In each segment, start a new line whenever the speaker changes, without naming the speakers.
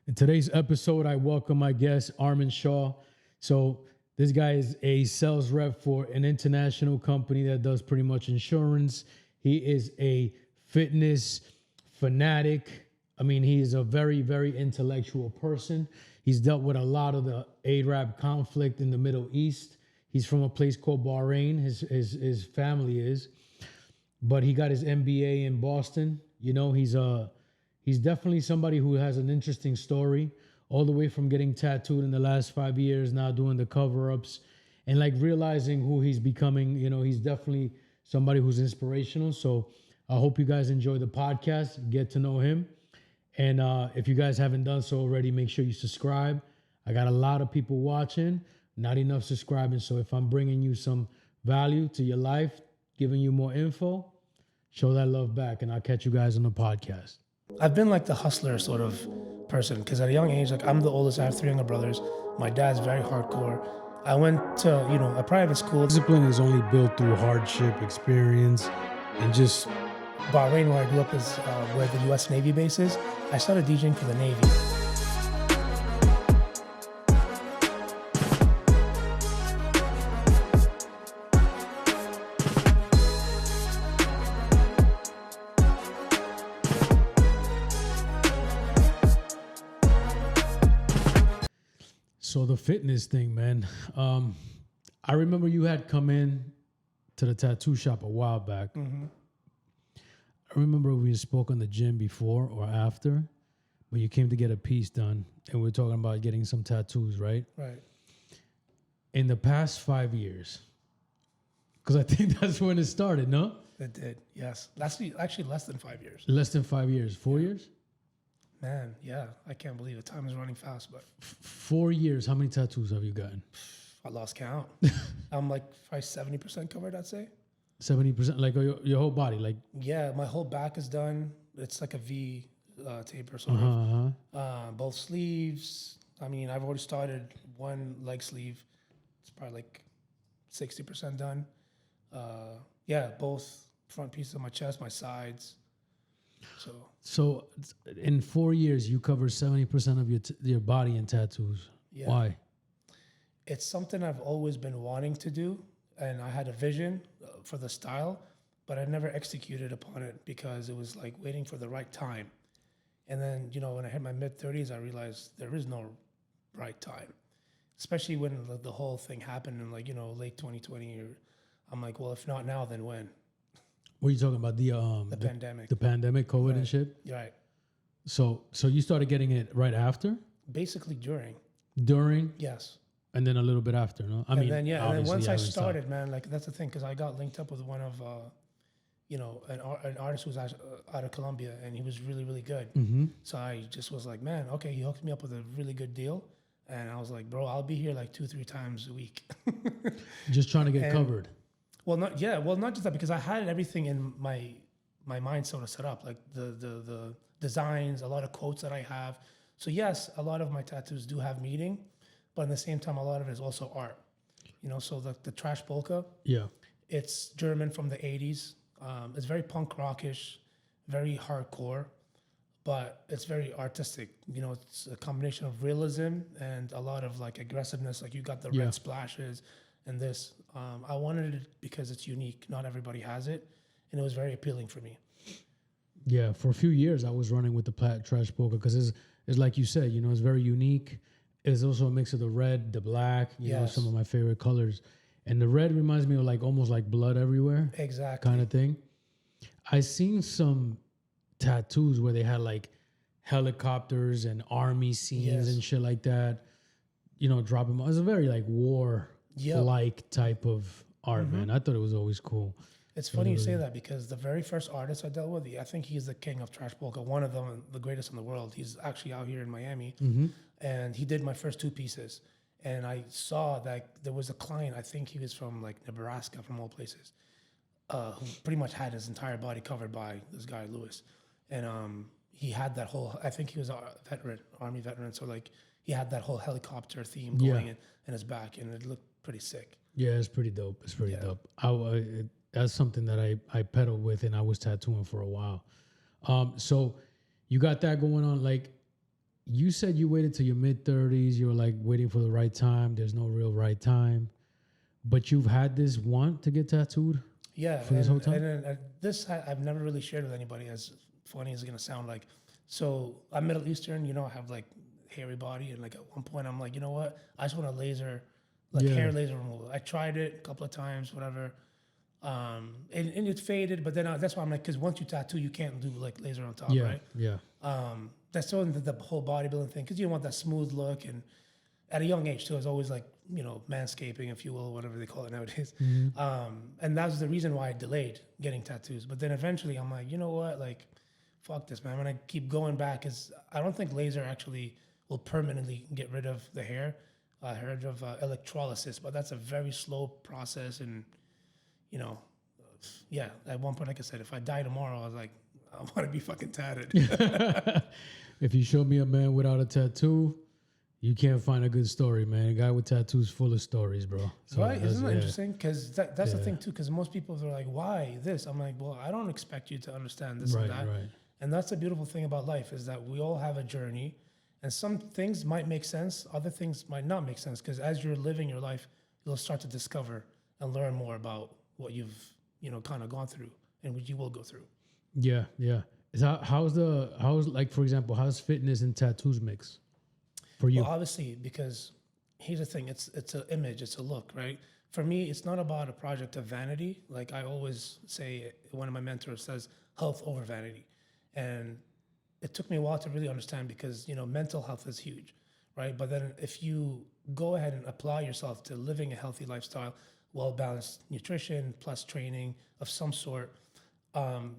In today's episode, I welcome my guest, Armen Shaw. So this guy is a sales rep for an international company that does pretty much insurance. He is a fitness fanatic. I mean, he is a very, very intellectual person. He's dealt with a lot of the Arab conflict in the Middle East. He's from a place called Bahrain. His family is, but he got his MBA in Boston. You know, he's definitely somebody who has an interesting story, all the way from getting tattooed in the last 5 years, now doing the cover-ups, and like realizing who he's becoming. You know, he's definitely somebody who's inspirational. So I hope you guys enjoy the podcast, get to know him. And if you guys haven't done so already, make sure you subscribe. I got a lot of people watching, not enough subscribing. So if I'm bringing you some value to your life, giving you more info, show that love back, and I'll catch you guys on the podcast.
I've been like the hustler sort of person because at a young age, like I'm the oldest. I have 3 younger brothers. My dad's very hardcore. I went to, a private school.
Discipline is only built through hardship, experience, and just
Bahrain, where I grew up, is where the U.S. Navy base is. I started DJing for the Navy.
So the fitness thing, man. I remember you had come in to the tattoo shop a while back.
Mm-hmm.
I remember we spoke on the gym before or after, but you came to get a piece done, and we were talking about getting some tattoos, right?
Right.
In the past 5 years, because I think that's when it started, no?
It did, yes. Actually less than 5 years.
Less than 5 years, 4 years?
Man, yeah, I can't believe it. Time is running fast, but
4 years, how many tattoos have you gotten?
I lost count. I'm like probably 70% covered, I'd say.
70%, like your whole body, like
Yeah, my whole back is done. It's like a V taper sort of. Both sleeves. I mean, I've already started one leg sleeve. It's probably like 60% done. Yeah, both front pieces of my chest, my sides.
So in 4 years, you cover 70% of your body in tattoos.
Yeah.
Why?
It's something I've always been wanting to do, and I had a vision for the style, but I never executed upon it because it was like waiting for the right time. And then, when I hit my mid-30s, I realized there is no right time, especially when the whole thing happened in late 2020. I'm like, well, if not now, then when?
What are you talking about? The
pandemic.
The pandemic, COVID
Right.
and shit?
Right.
So you started getting it right after?
Basically during.
During?
Yes.
And then a little bit after, no?
And then once I started, man, like that's the thing, because I got linked up with one of, an artist who was out of Colombia, and he was really, really good.
Mm-hmm.
So I just was like, man, okay, he hooked me up with a really good deal. And I was like, bro, I'll be here like 2-3 times a week.
Just trying to get covered.
Well, not just that, because I had everything in my mind sort of set up, like the designs, a lot of quotes that I have. So yes, a lot of my tattoos do have meaning, but at the same time, a lot of it is also art. So the trash polka,
Yeah.
it's German from the 80s. It's very punk rockish, very hardcore, but it's very artistic. It's a combination of realism and a lot of like aggressiveness. Like you got the red splashes and this. I wanted it because it's unique. Not everybody has it, and it was very appealing for me.
Yeah, for a few years I was running with the trash polka because it's like you said, it's very unique. It's also a mix of the red, the black, you know, some of my favorite colors. And the red reminds me of like almost like blood everywhere.
Exactly.
Kind of thing. I seen some tattoos where they had like helicopters and army scenes and shit like that. Dropping. It was a very like war-like type of art, man. I thought it was always cool.
It's funny you say that because the very first artist I dealt with, I think he's the king of trash polka, one of them, the greatest in the world. He's actually out here in Miami, and he did my first 2 pieces. And I saw that there was a client, I think he was from like Nebraska, from all places, who pretty much had his entire body covered by this guy, Lewis. And he had that whole, I think he was a veteran, Army veteran. So like he had that whole helicopter theme going in his back, and it looked pretty sick.
Yeah, it's pretty dope. It's pretty dope. That's something that I pedaled with, and I was tattooing for a while. So you got that going on. Like, you said you waited till your mid-30s. You were like waiting for the right time. There's no real right time. But you've had this want to get tattooed
Yeah,
for this whole time?
and this I've never really shared with anybody, as funny as it's gonna sound like. So I'm Middle Eastern, I have like hairy body, and like at one point I'm like, you know what? I just want a laser, like
Yeah.
hair laser removal. I tried it a couple of times, whatever, and it faded. But then that's why I'm like, because once you tattoo, you can't do like laser on top,
Yeah,
right?
yeah.
That's still the whole bodybuilding thing, because you want that smooth look, and at a young age too, I was always like, manscaping, if you will, whatever they call it nowadays. And that was the reason why I delayed getting tattoos. But then eventually I'm like, you know what, like, fuck this, man. I'm gonna keep going back, because I don't think laser actually will permanently get rid of the hair. I heard of electrolysis, but that's a very slow process. And yeah, at one point, like I said, if I die tomorrow, I was like, I want to be fucking tatted.
If you show me a man without a tattoo, you can't find a good story, man. A guy with tattoos full of stories, bro. So
Right? Isn't that interesting? Because that's the thing too. Because most people are like, "Why this?" I'm like, "Well, I don't expect you to understand this
Right,
and that."
right.
And that's the beautiful thing about life, is that we all have a journey, and some things might make sense, other things might not make sense. Because as you're living your life, you'll start to discover and learn more about what you've kind of gone through and what you will go through.
Yeah, yeah. How's like, for example, how's fitness and tattoos mix for you?
Well, obviously, because here's the thing: it's an image, it's a look, right? For me, it's not about a project of vanity. Like I always say, one of my mentors says, "Health over vanity," and it took me a while to really understand, because mental health is huge, right? But then if you go ahead and apply yourself to living a healthy lifestyle, well-balanced nutrition plus training of some sort,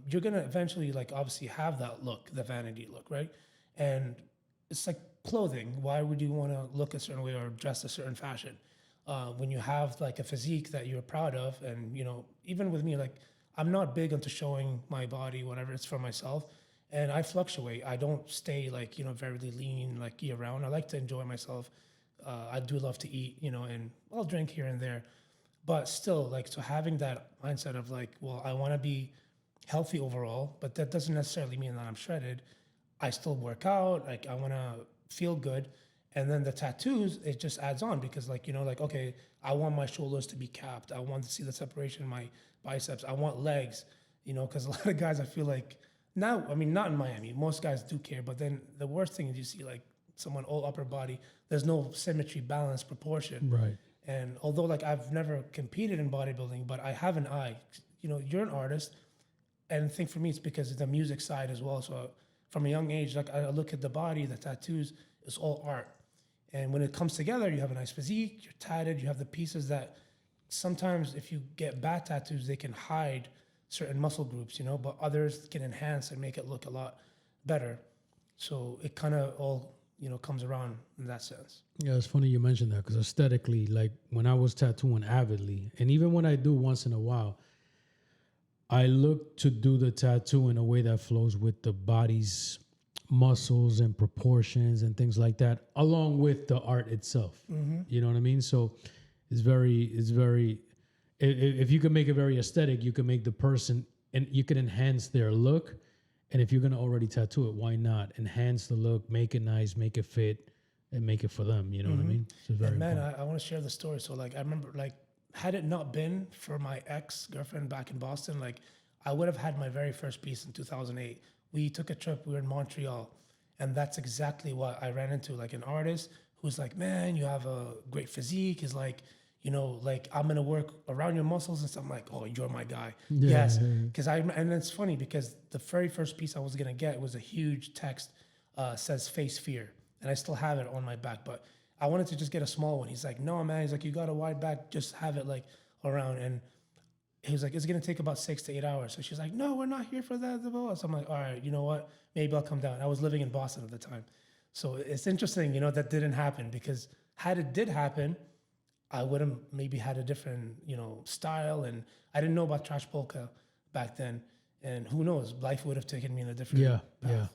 you're gonna eventually, like, obviously have that look, the vanity look, right? And it's like clothing. Why would you want to look a certain way or dress a certain fashion when you have like a physique that you're proud of? And even with me, like, I'm not big into showing my body, whatever. It's for myself, and I fluctuate. I don't stay like very lean like year round. I like to enjoy myself. I do love to eat, and I'll drink here and there, but still, like, so having that mindset of like, well, I want to be healthy overall, but that doesn't necessarily mean that I'm shredded. I still work out, like I want to feel good. And then the tattoos, it just adds on, because like, like, okay, I want my shoulders to be capped. I want to see the separation in my biceps. I want legs, because a lot of guys, I feel like now, I mean, not in Miami, most guys do care, but then the worst thing is you see like someone all upper body, there's no symmetry, balance, proportion.
Right.
And although like I've never competed in bodybuilding, but I have an eye, you're an artist. And I think for me, it's because of the music side as well. So from a young age, like I look at the body, the tattoos, it's all art. And when it comes together, you have a nice physique, you're tatted, you have the pieces that sometimes if you get bad tattoos, they can hide certain muscle groups, but others can enhance and make it look a lot better. So it kind of all, comes around in that sense.
Yeah, it's funny you mentioned that, because aesthetically, like when I was tattooing avidly, and even when I do once in a while, I look to do the tattoo in a way that flows with the body's muscles and proportions and things like that, along with the art itself. You know what I mean? So it's very, if you can make it very aesthetic, you can make the person, and you can enhance their look. And if you're going to already tattoo it, why not enhance the look, make it nice, make it fit, and make it for them. You know what I mean? So it's very
Man,
important.
I want to share the story. So like, I remember, like, had it not been for my ex-girlfriend back in Boston, like I would have had my very first piece in 2008. We took a trip, we were in Montreal, and that's exactly what I ran into. Like an artist who's like, man, you have a great physique. He's like, like I'm going to work around your muscles and stuff. I'm like, oh, you're my guy.
Yeah,
Yes.
yeah,
Because and it's funny because the very first piece I was going to get was a huge text, says face fear. And I still have it on my back, but I wanted to just get a small one. He's like, no, man. He's like, you got a wide back, just have it like around. And he was like, it's going to take about 6 to 8 hours. So she's like, no, we're not here for that. So I'm like, all right, you know what? Maybe I'll come down. I was living in Boston at the time. So it's interesting, that didn't happen, because had it did happen, I would have maybe had a different, style. And I didn't know about trash polka back then. And who knows, life would have taken me in a different path.
Yeah.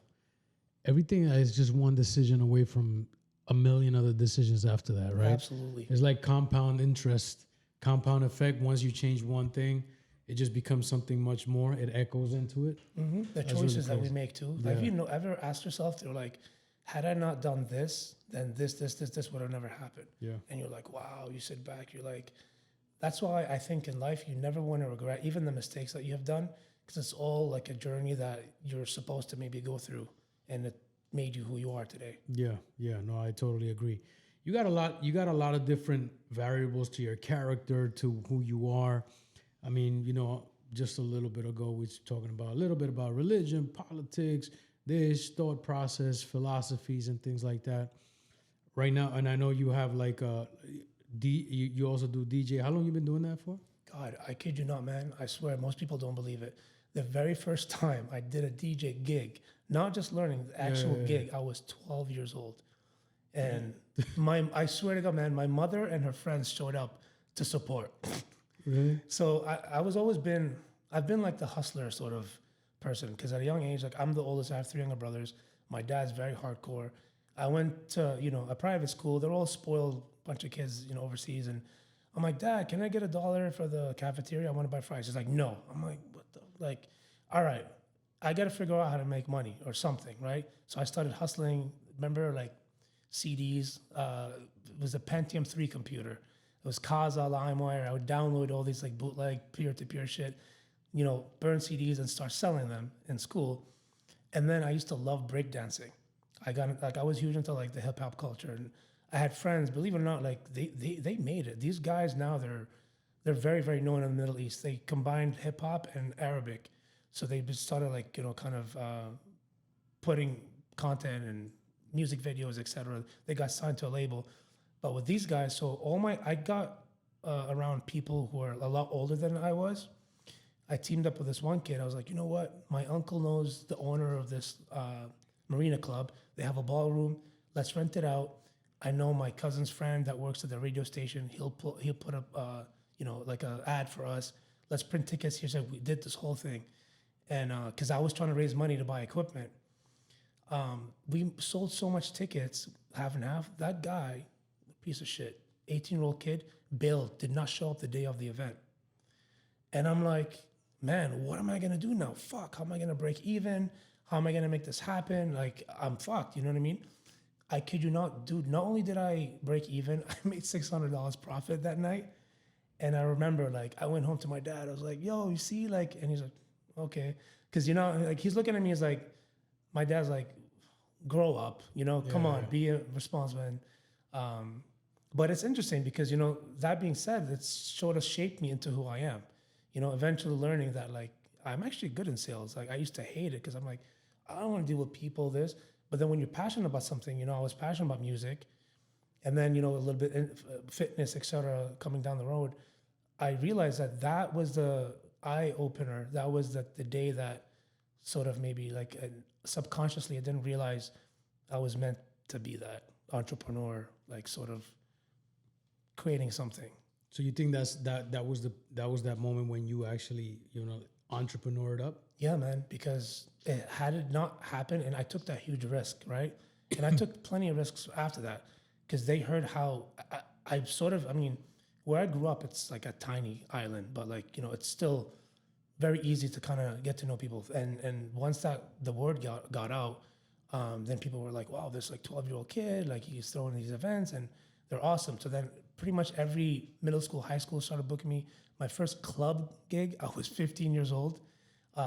Everything is just one decision away from a million other decisions after that, right?
Absolutely.
It's like compound interest, compound effect. Once you change one thing, it just becomes something much more. It echoes into it.
The choices that we make too. Like, ever asked yourself, they're like, had I not done this, then this would have never happened.
Yeah.
And you're like, wow, you sit back, you're like, that's why I think in life you never want to regret even the mistakes that you have done, because it's all like a journey that you're supposed to maybe go through, and it made you who you are today.
Yeah, no, I totally agree. You got a lot of different variables to your character, to who you are. I mean, just a little bit ago, we were talking about a little bit about religion, politics, this thought process, philosophies, and things like that. Right now, and I know you have like you also do DJ. How long you been doing that for?
God, I kid you not, man. I swear, most people don't believe it. The very first time I did a DJ gig, not just learning, the actual gig, I was 12 years old. And I swear to God, man, my mother and her friends showed up to support.
Really?
So I've been like the hustler sort of person, because at a young age, like I'm the oldest, I have 3 younger brothers. My dad's very hardcore. I went to, a private school. They're all spoiled bunch of kids, overseas. And I'm like, Dad, can I get $1 for the cafeteria? I want to buy fries. He's like, no. I'm like, what the, like, all right, I got to figure out how to make money or something, right? So I started hustling. Remember, like, CDs. It was a Pentium 3 computer. It was Kazaa, LimeWire. I would download all these like bootleg peer-to-peer shit, burn CDs and start selling them in school. And then I used to love breakdancing. I was huge into like the hip hop culture, and I had friends, believe it or not, like they made it. These guys now they're very, very known in the Middle East. They combined hip hop and Arabic. So they just started like, kind of putting content and music videos, etc. They got signed to a label. But with these guys, so I got around people who are a lot older than I was. I teamed up with this one kid. I was like, you know what? My uncle knows the owner of this marina club. They have a ballroom. Let's rent it out. I know my cousin's friend that works at the radio station. He'll put up, like a ad for us. Let's print tickets here. So we did this whole thing. And because I was trying to raise money to buy equipment. We sold so much tickets, half and half. That guy, piece of shit, 18-year-old kid, bailed, did not show up the day of the event. And I'm like, man, what am I going to do now? Fuck, how am I going to break even? How am I going to make this happen? Like, I'm fucked, you know what I mean? I kid you not, dude, not only did I break even, I made $600 profit that night. And I remember, like, I went home to my dad. I was like, yo, you see, like, and he's like, okay. Because, like, he's looking at me as like, my dad's like, grow up, come on, be a responsible. And, but it's interesting because, that being said, it's sort of shaped me into who I am. Eventually learning that, like, I'm actually good in sales. Like, I used to hate it because I'm like, I don't want to deal with people, this. But then when you're passionate about something, I was passionate about music, and then, a little bit in fitness, et cetera, coming down the road, I realized that was the eye opener. That was the day that sort of maybe like subconsciously I didn't realize I was meant to be that entrepreneur, like sort of creating something.
So you think that was that moment when you actually, entrepreneured up?
Yeah, man, because had it not happened, and I took that huge risk, right? And I took plenty of risks after that, because they heard how I mean, where I grew up, it's like a tiny island, but like, it's still very easy to kind of get to know people. And once the word got out, then people were like, wow, this like 12-year-old kid, like he's throwing these events and they're awesome. So then pretty much every middle school, high school started booking me. My first club gig, I was 15 years old.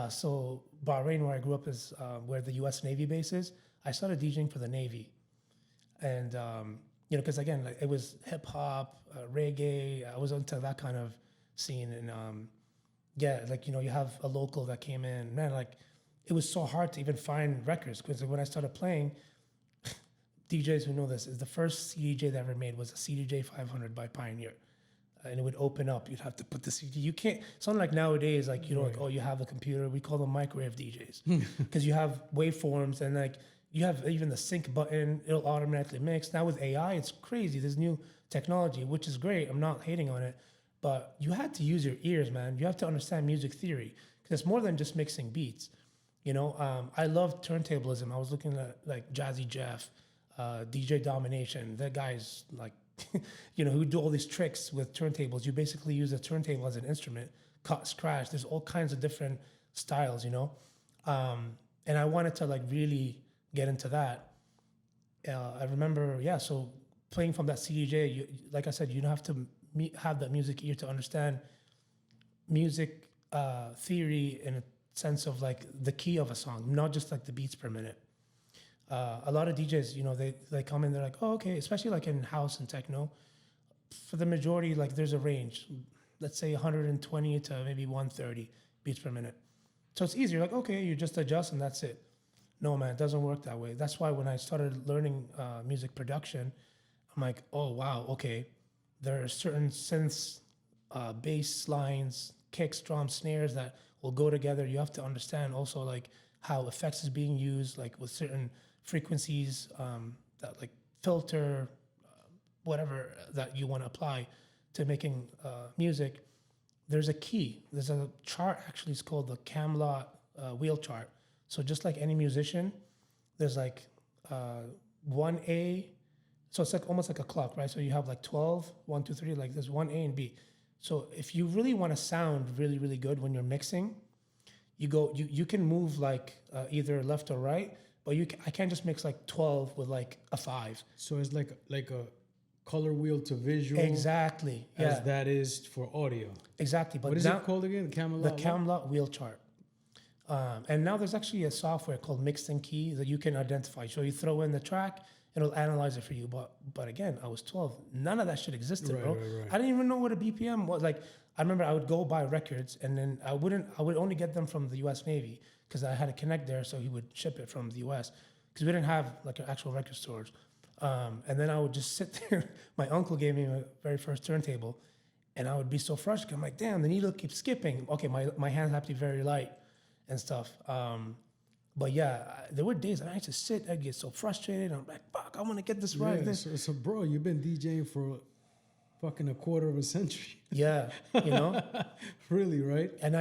So Bahrain, where I grew up, is where the U.S. Navy base is. I started DJing for the Navy. And, because again, like, it was hip hop, reggae. I was into that kind of scene. And like, you have a local that came in. Man, like, it was so hard to even find records, because when I started playing, DJs who know this, is the first CDJ that I ever made was a CDJ 500 by Pioneer. And it would open up. You'd have to put the CD. You can't. It's not like nowadays, like, like, oh, you have a computer. We call them microwave DJs, because you have waveforms, and like you have even the sync button. It'll automatically mix. Now with AI, it's crazy. There's new technology, which is great. I'm not hating on it, but you had to use your ears, man. You have to understand music theory, because it's more than just mixing beats. I love turntablism. I was looking at like Jazzy Jeff, DJ Domination. That guy's like, who do all these tricks with turntables. You basically use a turntable as an instrument, cut, scratch. There's all kinds of different styles, and I wanted to like really get into that. I remember, so playing from that CDJ, like I said, you don't have to have that music ear to understand music theory in a sense of like the key of a song, not just like the beats per minute. A lot of DJs, they come in, they're like, oh, okay, especially like in house and techno. For the majority, like there's a range, let's say 120 to maybe 130 beats per minute. So it's easier, like, okay, you just adjust and that's it. No, man, it doesn't work that way. That's why when I started learning music production, I'm like, oh, wow, okay. There are certain synths, bass lines, kicks, drums, snares that will go together. You have to understand also like how effects is being used, like with certain frequencies that like filter, whatever that you want to apply to making music. There's a key. There's a chart actually. It's called the Camelot wheel chart. So just like any musician, there's like 1A. So it's like almost like a clock, right? So you have like 12, 1, 2, 3, like there's 1A and B. So if you really want to sound really, really good when you're mixing, you can move like either left or right, but I can't just mix like 12 with like a 5.
So it's like a color wheel to visual.
Exactly.
As that is for audio.
Exactly. But
what is it called again?
The Camelot wheel chart. And now there's actually a software called Mixed and Key that you can identify. So you throw in the track, it'll analyze it for you. But again, I was 12. None of that shit existed, bro. Right. I didn't even know what a BPM was. Like, I remember I would go buy records, and then I would only get them from the U.S. Navy because I had a connect there, so he would ship it from the U.S. because we didn't have like an actual record stores. And then I would just sit there. My uncle gave me my very first turntable, and I would be so frustrated. I'm like, damn, the needle keeps skipping. Okay, my hands have to be very light and stuff. But yeah, there were days I used to sit, I'd get so frustrated. I'm like, fuck, I want to get this right.
So bro, you've been DJing for fucking a quarter of a century.
Yeah,
Really, right?
And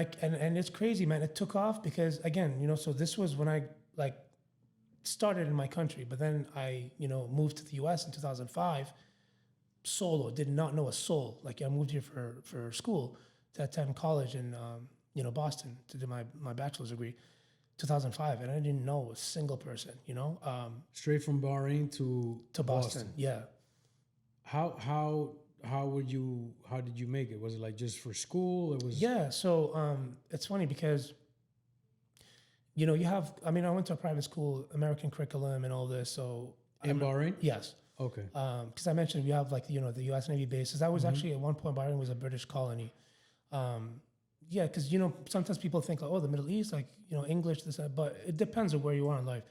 it's crazy, man. It took off because again, so this was when I like started in my country, but then I, moved to the US in 2005, solo, did not know a soul. Like I moved here for school to attend college in, Boston to do my bachelor's degree, 2005. And I didn't know a single person,
Straight from Bahrain to
Boston. Yeah.
How did you make it? Was it like just for school? It was.
Yeah. So, it's funny because, I went to a private school, American curriculum and all this. So
in Bahrain?
Yes.
Okay.
Because I mentioned we have like, the U.S. Navy bases. That was actually at one point, Bahrain was a British colony. Yeah, because, sometimes people think like, oh, the Middle East, like, English, this, that, but it depends on where you are in life.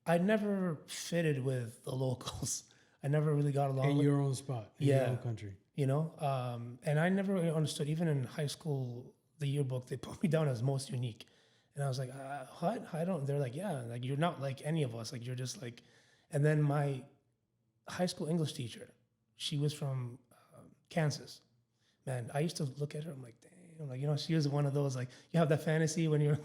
I never fitted with the locals. I never really got along
in your own spot, in your own country.
And I never really understood, even in high school, the yearbook, they put me down as most unique. And I was like, what? I don't, they're like, yeah, like you're not like any of us. Like you're just like, and then my high school English teacher, she was from Kansas. Man, I used to look at her, I'm like, damn. Like, she was one of those, like, you have that fantasy when you're,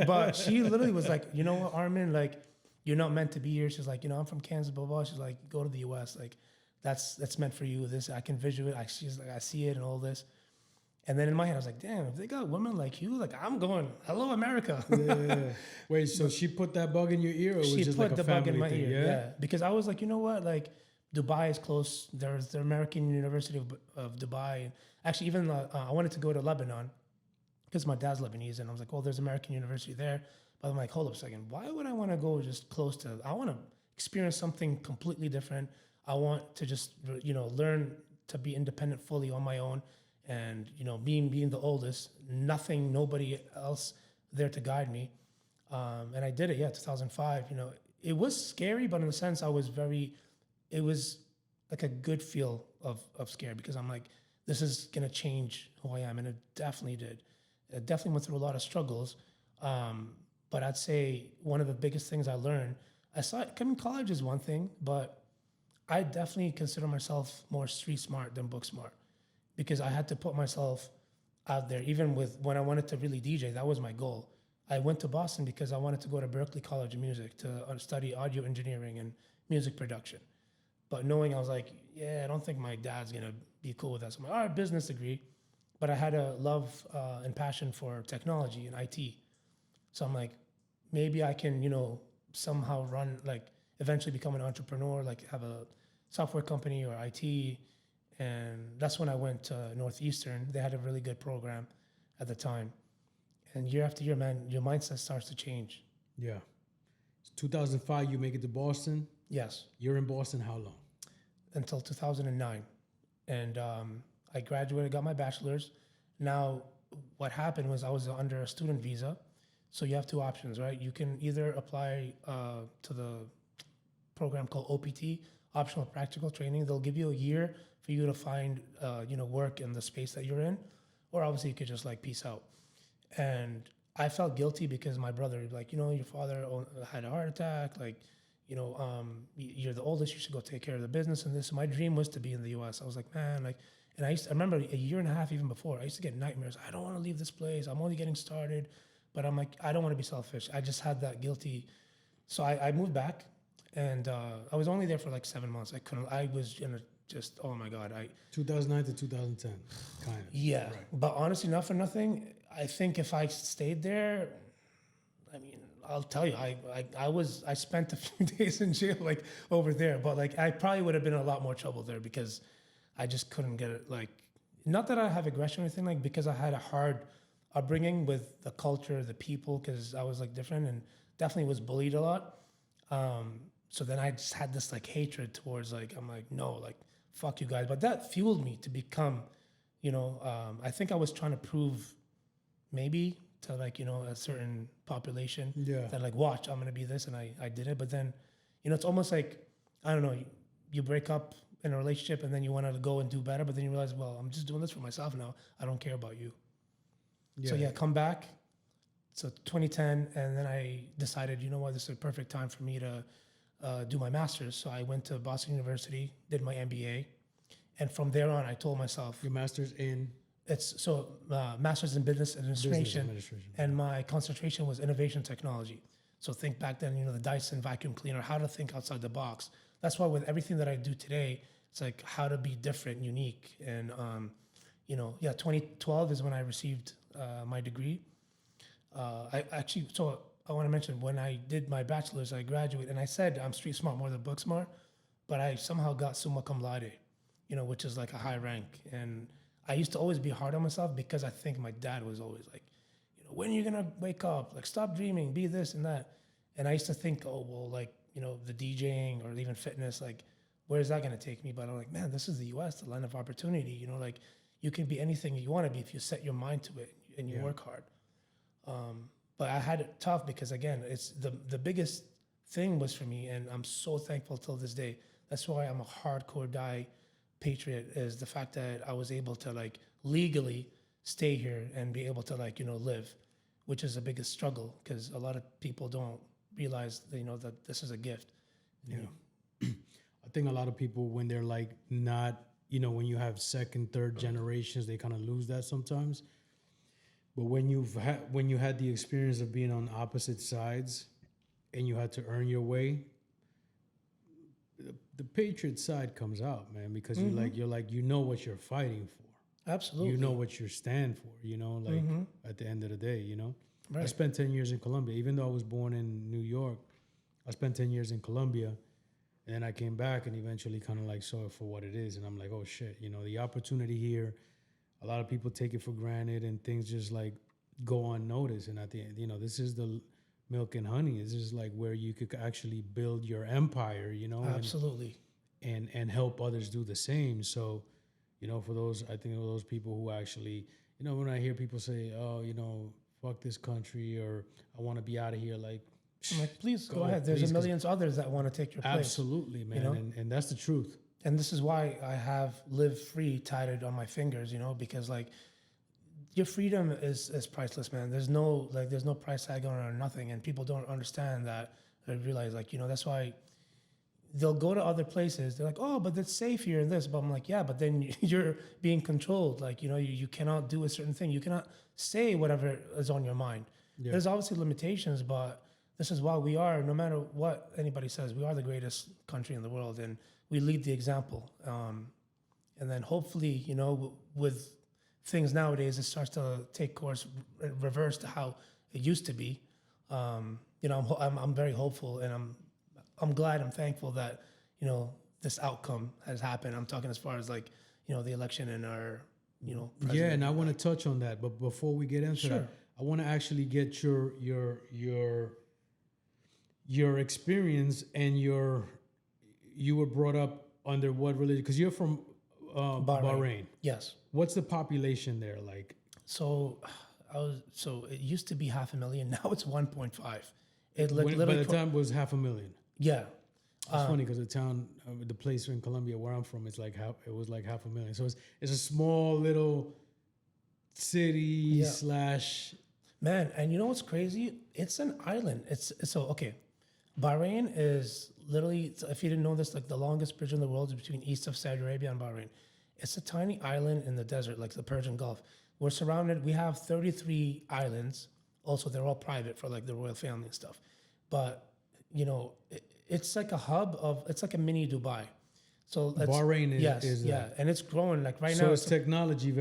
but she literally was like, you know what, Armen, like, you're not meant to be here. She's like, I'm from Kansas, blah, blah. She's like, go to the U.S. Like, that's meant for you. This, I can visual it. She's like, I see it and all this. And then in my head, I was like, damn, if they got women like you, like, I'm going, hello, America.
Yeah. Wait, so she put that bug in your ear, or was it just like a family thing? She put the bug in my ear,
yeah. Because I was like, you know what, like, Dubai is close. There's the American University of Dubai. Actually, even I wanted to go to Lebanon because my dad's Lebanese, and I was like, well, there's American University there. But I'm like, hold up a second. Why would I want to go just close to? I want to experience something completely different. I want to just, learn to be independent fully on my own. And, being the oldest, nobody else there to guide me. And I did it, 2005. It was scary, but in a sense, it was like a good feel of scare because I'm like, this is going to change who I am. And it definitely did. It definitely went through a lot of struggles. But I'd say one of the biggest things I learned, college is one thing, but I definitely consider myself more street smart than book smart because I had to put myself out there. Even when I wanted to really DJ, that was my goal. I went to Boston because I wanted to go to Berklee College of Music to study audio engineering and music production. But knowing I was like, yeah, I don't think my dad's going to be cool with that. So I'm like, all right, business degree. But I had a love and passion for technology and IT. So I'm like, maybe I can, somehow run, like, eventually become an entrepreneur, like have a software company or IT. And that's when I went to Northeastern. They had a really good program at the time. And year after year, man, your mindset starts to change.
Yeah. 2005, you make it to Boston.
Yes.
You're in Boston how long?
Until 2009. And I graduated, got my bachelor's. Now, what happened was I was under a student visa. So you have two options, right? You can either apply to the program called OPT, Optional Practical Training. They'll give you a year for you to find, work in the space that you're in. Or obviously you could just like peace out. And I felt guilty because my brother was like, your father had a heart attack. Like, you're the oldest, you should go take care of the business and this. So my dream was to be in the US. I was like, man, like, and I remember a year and a half even before, I used to get nightmares. I don't want to leave this place. I'm only getting started. But I'm like, I don't want to be selfish. I just had that guilty. So I moved back and I was only there for like 7 months. I was in a just, oh my God.
2009 to 2010, kind of.
Yeah.
Right.
But honestly, not for nothing, I think if I stayed there, I mean, I'll tell you, I spent a few days in jail, like over there, but like I probably would have been in a lot more trouble there because I just couldn't get it. Like, not that I have aggression or anything, like because I had a hard upbringing with the culture, the people, because I was like different and definitely was bullied a lot. So then I just had this like hatred towards like, I'm like, no, like, fuck you guys. But that fueled me to become, I think I was trying to prove maybe to like, a certain population that like, watch, I'm going to be this. And I did it. But then, it's almost like, I don't know, you break up in a relationship and then you want to go and do better. But then you realize, well, I'm just doing this for myself now. I don't care about you. Yeah. So come back. So 2010. And then I decided, you know what, this is a perfect time for me to do my master's. So I went to Boston University, did my MBA. And from there on, I told myself.
Your master's in?
It's master's in business administration. And my concentration was innovation technology. So think back then, the Dyson vacuum cleaner, how to think outside the box. That's why with everything that I do today, it's like how to be different, unique. And, 2012 is when I received my degree. I want to mention when I did my bachelor's, I graduated and I said I'm street smart more than book smart, but I somehow got summa cum laude, which is like a high rank. And I used to always be hard on myself because I think my dad was always like, when are you going to wake up? Like, stop dreaming, be this and that. And I used to think, oh, well, like, the DJing or even fitness, like, where is that going to take me? But I'm like, man, this is the US, the land of opportunity. Like, you can be anything you want to be if you set your mind to it and you work hard. But I had it tough because, again, it's the biggest thing was for me, and I'm so thankful till this day. That's why I'm a hardcore patriot, is the fact that I was able to, like, legally stay here and be able to, like, live, which is the biggest struggle because a lot of people don't realize, that this is a gift.
Yeah. I think a lot of people, when they're like not, when you have second, third generations, they kind of lose that sometimes. But when you had the experience of being on opposite sides and you had to earn your way, the patriot side comes out, man, because you're like, what you're fighting for.
Absolutely.
You know what you stand for, at the end of the day,
Right.
I spent 10 years in Colombia. Even though I was born in New York, I spent 10 years in Colombia. And then I came back and eventually kind of like saw it for what it is. And I'm like, oh shit, the opportunity here, a lot of people take it for granted and things just like go unnoticed. And at the end, this is the milk and honey. This is like where you could actually build your empire,
Absolutely.
And help others do the same. So, for those people who actually, when I hear people say, oh, fuck this country or I want to be out of here, like,
I'm like, please go ahead. There's millions others that want to take your place.
Absolutely, man. And that's the truth.
And this is why I have live free tatted on my fingers, because like your freedom is priceless, man. There's no price tag on it or nothing. And people don't understand that. They realize like, that's why they'll go to other places. They're like, oh, but it's safe here and this. But I'm like, yeah, but then you're being controlled. Like, you cannot do a certain thing. You cannot say whatever is on your mind. Yeah. There's obviously limitations, but this is why we are, no matter what anybody says, we are the greatest country in the world and we lead the example. And then hopefully, with things nowadays, it starts to take course reverse to how it used to be. I'm very hopeful and I'm glad, I'm thankful that, you know, this outcome has happened. I'm talking as far as like, you know, the election and our, you know,
Yeah,
president.
and I want to touch on that, but before we get into
Sure.
that, I want to actually get your experience and you were brought up under what religion? Because you're from Bahrain.
Yes.
What's the population there like?
So so it used to be 500,000. Now it's 1.5. It
By
literally,
the time it was 500,000.
yeah.
It's funny because the town, the place in Colombia where I'm from, it's like it was like 500,000. So it's a small little city slash.
Man, and you know what's crazy? It's an island. It's so okay. Bahrain is literally, if you didn't know this, like the longest bridge in the world is between east of Saudi Arabia and Bahrain. It's a tiny island in the desert, like the Persian Gulf. We're surrounded. We have 33 islands. Also, they're all private for like the royal family and stuff. But you know, it's like a hub of. It's like a mini Dubai. So
Bahrain
is and it's growing like right now.
So it's technology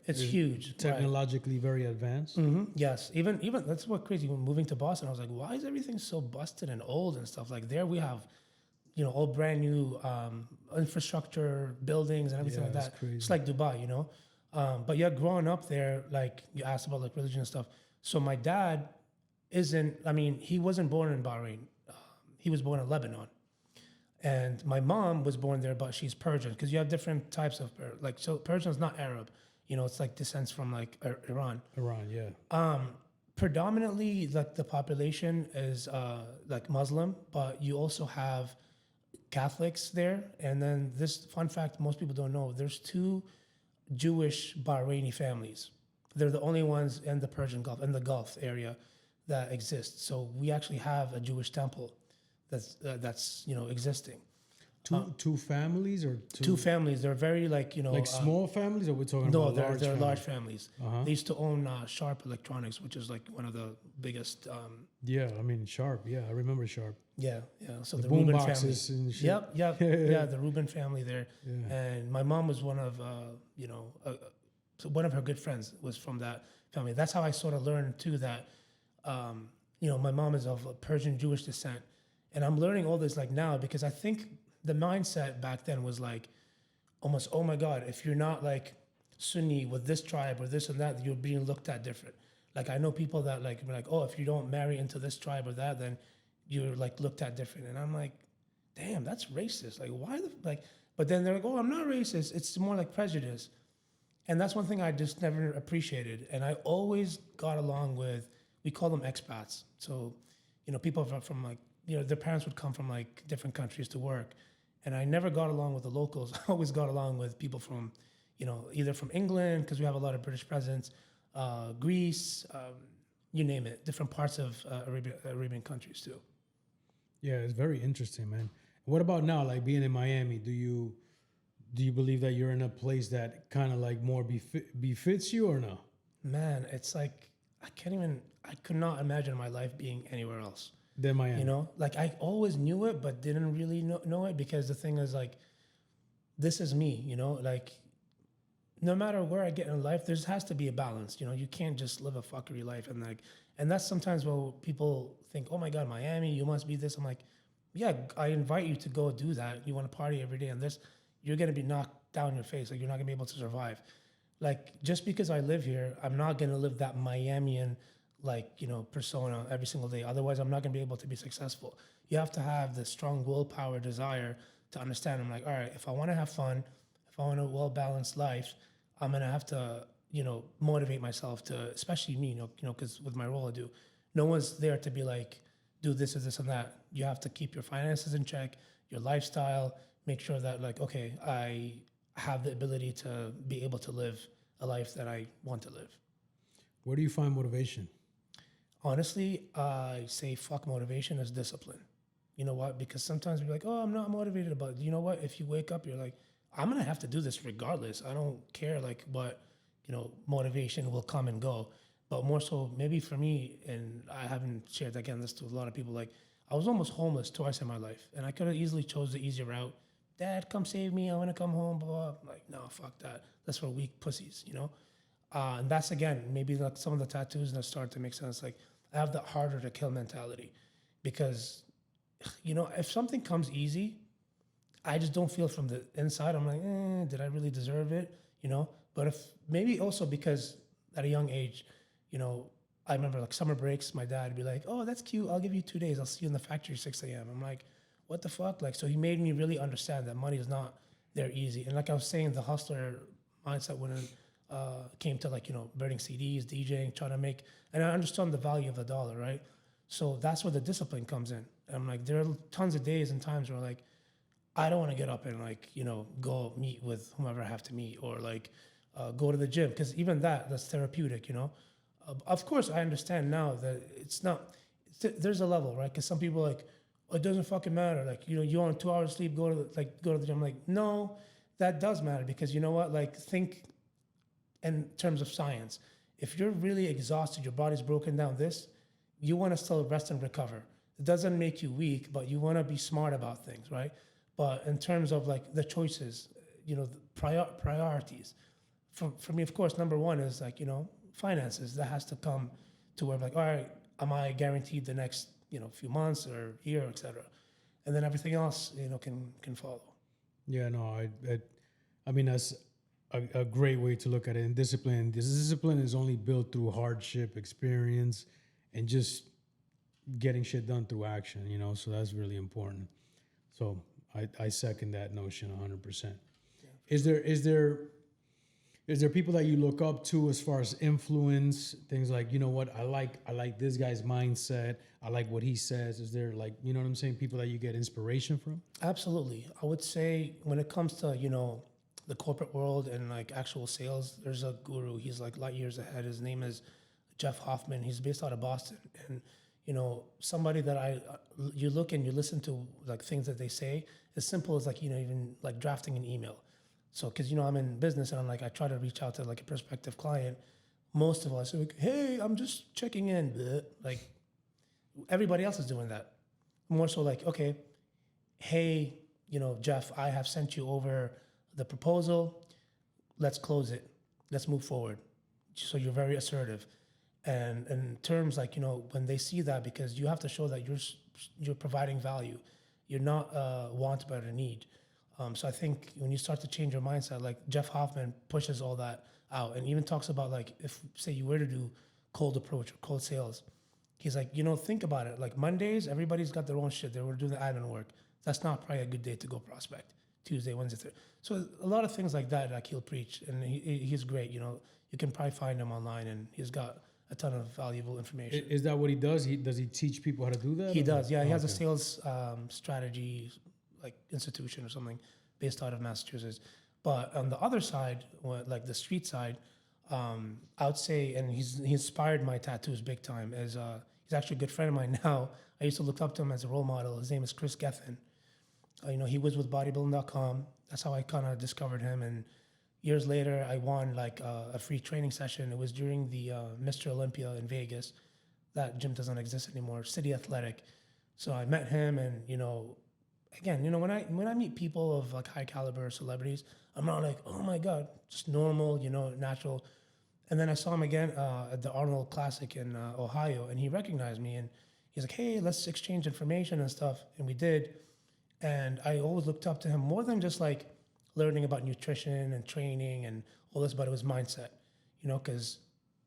it's huge,
technologically very advanced.
Yes, even that's what crazy. When moving to Boston, I was like, why is everything so busted and old and stuff? Like there, we have, you know, all brand new infrastructure, buildings, and everything like that.
Crazy.
It's like Dubai, you know. But yeah, growing up there, like you asked about like religion and stuff. So my dad isn't. I mean, he wasn't born in Bahrain. He was born in Lebanon. And my mom was born there, but she's Persian because you have different types of like. So Persian is not Arab, you know. It's like descends from like Iran.
Iran, yeah.
Predominantly, like the population is like Muslim, but you also have Catholics there. And then this fun fact most people don't know: there's two Jewish Bahraini families. They're the only ones in the Persian Gulf, in the Gulf area, that exist. So we actually have a Jewish temple that's you know existing.
Two families or
Two families. They're very like, you know,
like small families, or we're talking about large
they're
families?
large families. They used to own Sharp Electronics, which is like one of the biggest.
Yeah, I mean Sharp. Yeah, I remember Sharp.
Yeah. So the
boom
Rubin
boxes
family.
and shit.
Yep. Yeah, the Rubin family there.
Yeah.
And my mom was one of you know so one of her good friends was from that family. That's how I sort of learned too that you know, my mom is of Persian Jewish descent, and I'm learning all this like now because I think the mindset back then was like almost, oh my God, if you're not like Sunni with this tribe or this and that, you're being looked at different. Like I know people that like, oh, if you don't marry into this tribe or that, then you're like looked at different. And I'm like, damn, that's racist. Like why but then they're like, oh, I'm not racist. It's more like prejudice. And that's one thing I just never appreciated. And I always got along with, we call them expats. So, you know, people from like, you know, their parents would come from like different countries to work. And I never got along with the locals. I always got along with people from, you know, either from England, because we have a lot of British presence, Greece, you name it, different parts of Arabian countries too.
Yeah, it's very interesting, man. What about now, like being in Miami? Do you believe that you're in a place that kind of like more befits you or no?
Man, it's like, I could not imagine my life being anywhere else.
Than Miami.
You know, like I always knew it, but didn't really know it because the thing is like, this is me, you know, like no matter where I get in life, there has to be a balance. You know, you can't just live a fuckery life. And that's sometimes what people think, oh my God, Miami, you must be this. I'm like, yeah, I invite you to go do that. You want to party every day and this, you're going to be knocked down your face. Like you're not gonna be able to survive. Like just because I live here, I'm not going to live that Miamian like, you know, persona every single day. Otherwise, I'm not going to be able to be successful. You have to have the strong willpower, desire to understand. I'm like, all right, if I want to have fun, if I want a well-balanced life, I'm going to have to, you know, motivate myself to, especially me, you know, because with my role I do, no one's there to be like, do this or this and that. You have to keep your finances in check, your lifestyle, make sure that like, okay, I have the ability to be able to live a life that I want to live.
Where do you find motivation?
Honestly, I say fuck motivation as discipline. You know what? Because sometimes we're like, oh, I'm not motivated. But you know what? If you wake up, you're like, I'm going to have to do this regardless. I don't care like what, you know, motivation will come and go. But more so maybe for me, and I haven't shared again this to a lot of people, like I was almost homeless twice in my life. And I could have easily chose the easier route. Dad, come save me. I want to come home. Blah, blah. I'm like, no, fuck that. That's for weak pussies, you know? And that's, again, maybe like some of the tattoos that start to make sense. Like I have that harder to kill mentality because if something comes easy, I just don't feel from the inside. I'm like, did I really deserve it? But if maybe also because at a young age, I remember like summer breaks, my dad would be like, oh, that's cute. I'll give you 2 days. I'll see you in the factory 6 a.m. I'm like, what the fuck? Like, so he made me really understand that money is not there easy. And like I was saying, the hustler mindset when it came to like, burning CDs, DJing, trying to make, and I understand the value of the dollar, right? So that's where the discipline comes in. And I'm like, there are tons of days and times where like, I don't want to get up and like, go meet with whomever I have to meet or like go to the gym. Cause even that's therapeutic, Of course, I understand now that it's not, there's a level, right? Cause some people are like, oh, it doesn't fucking matter. Like, you want 2 hours sleep, go to the gym. I'm like, no, that does matter because you know what? Like think in terms of science. If you're really exhausted, your body's broken down you want to still rest and recover. It doesn't make you weak, but you want to be smart about things, right? But in terms of like the choices, the priorities, for me, of course, number one is like, finances. That has to come to where like, all right, am I guaranteed the next, few months or year, et cetera? And then everything else, can follow.
Yeah, no, I mean, that's a great way to look at it. And discipline, this discipline is only built through hardship, experience, and just getting shit done through action, so that's really important. So I second that notion 100%. Yeah. Is there people that you look up to as far as influence, things like, you know what, I like this guy's mindset, I like what he says. Is there like, you know what I'm saying, people that you get inspiration from?
Absolutely. I would say when it comes to, the corporate world and like actual sales, there's a guru. He's like light years ahead. His name is Jeff Hoffman. He's based out of Boston. And, somebody that you look and you listen to like things that they say, as simple as like, even like drafting an email. So, cause I'm in business and I'm like, I try to reach out to like a prospective client. Most of us are like, hey, I'm just checking in. Bleh. Like everybody else is doing that. More so like, okay, hey, Jeff, I have sent you over the proposal. Let's close it. Let's move forward. So you're very assertive. And in terms like, when they see that, because you have to show that you're providing value. You're not want but a need. So I think when you start to change your mindset, like Jeff Hoffman pushes all that out and even talks about like, if say you were to do cold approach or cold sales, he's like, think about it. Like Mondays, everybody's got their own shit. They were doing the admin work. That's not probably a good day to go prospect. Tuesday, Wednesday, Thursday. So a lot of things like that, like he'll preach and he's great. You can probably find him online and he's got a ton of valuable information.
Is that what he does? Does he teach people how to do that?
He does. Yeah. He has a sales strategy like institution or something based out of Massachusetts. But on the other side, like the street side, I would say, and he inspired my tattoos big time. He's actually a good friend of mine now. I used to look up to him as a role model. His name is Chris Gethin. He was with bodybuilding.com. That's how I kind of discovered him. And years later, I won like a free training session. It was during the Mr. Olympia in Vegas. That gym doesn't exist anymore. City Athletic. So I met him, and again, when I meet people of like high caliber celebrities, I'm not like, oh my god, just normal, natural. And then I saw him again at the Arnold Classic in Ohio, and he recognized me, and he's like, hey, let's exchange information and stuff, and we did. And I always looked up to him more than just like learning about nutrition and training and all this, but it was mindset, because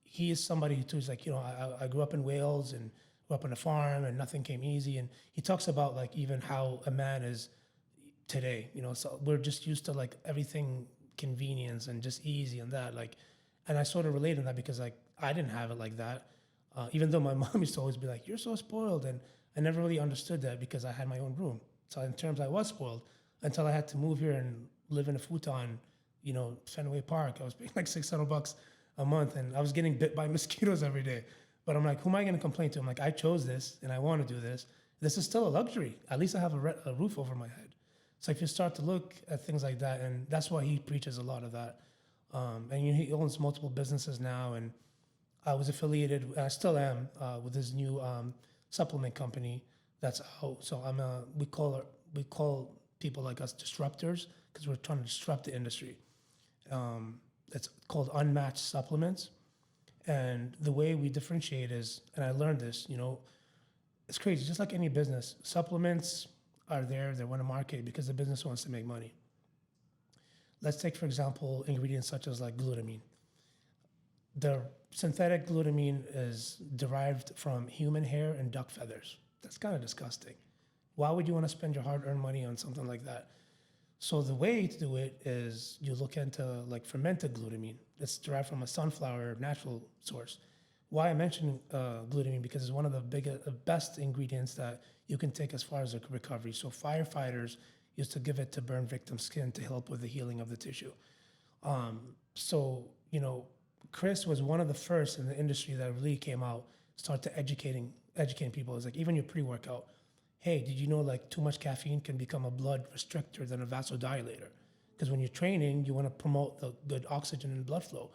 he is somebody who's like, I grew up in Wales and grew up on a farm and nothing came easy. And he talks about like even how a man is today, so we're just used to like everything convenience and just easy and that like, and I sort of relate to that because like I didn't have it like that. Even though my mom used to always be like, you're so spoiled. And I never really understood that because I had my own room. So in terms, I was spoiled until I had to move here and live in a futon, Fenway Park. I was paying like $600 a month and I was getting bit by mosquitoes every day. But I'm like, who am I going to complain to? I'm like, I chose this and I want to do this. This is still a luxury. At least I have a roof over my head. So if you start to look at things like that, and that's why he preaches a lot of that. And he owns multiple businesses now. And I was affiliated, and I still am, with his new supplement company that's out. So we call people like us disruptors because we're trying to disrupt the industry. It's called Unmatched Supplements. And the way we differentiate is, and I learned this, it's crazy. Just like any business, supplements are there. They want to market because the business wants to make money. Let's take, for example, ingredients such as like glutamine. The synthetic glutamine is derived from human hair and duck feathers. That's kind of disgusting. Why would you want to spend your hard-earned money on something like that? So the way to do it is you look into like fermented glutamine. It's derived from a sunflower natural source. Why I mention glutamine, because it's one of the best ingredients that you can take as far as a recovery. So firefighters used to give it to burn victim skin to help with the healing of the tissue. So, you know, Chris was one of the first in the industry that really came out, started to educating people. It's like, even your pre-workout, hey, did you know like too much caffeine can become a blood restrictor than a vasodilator? Because when you're training, you want to promote the good oxygen and blood flow.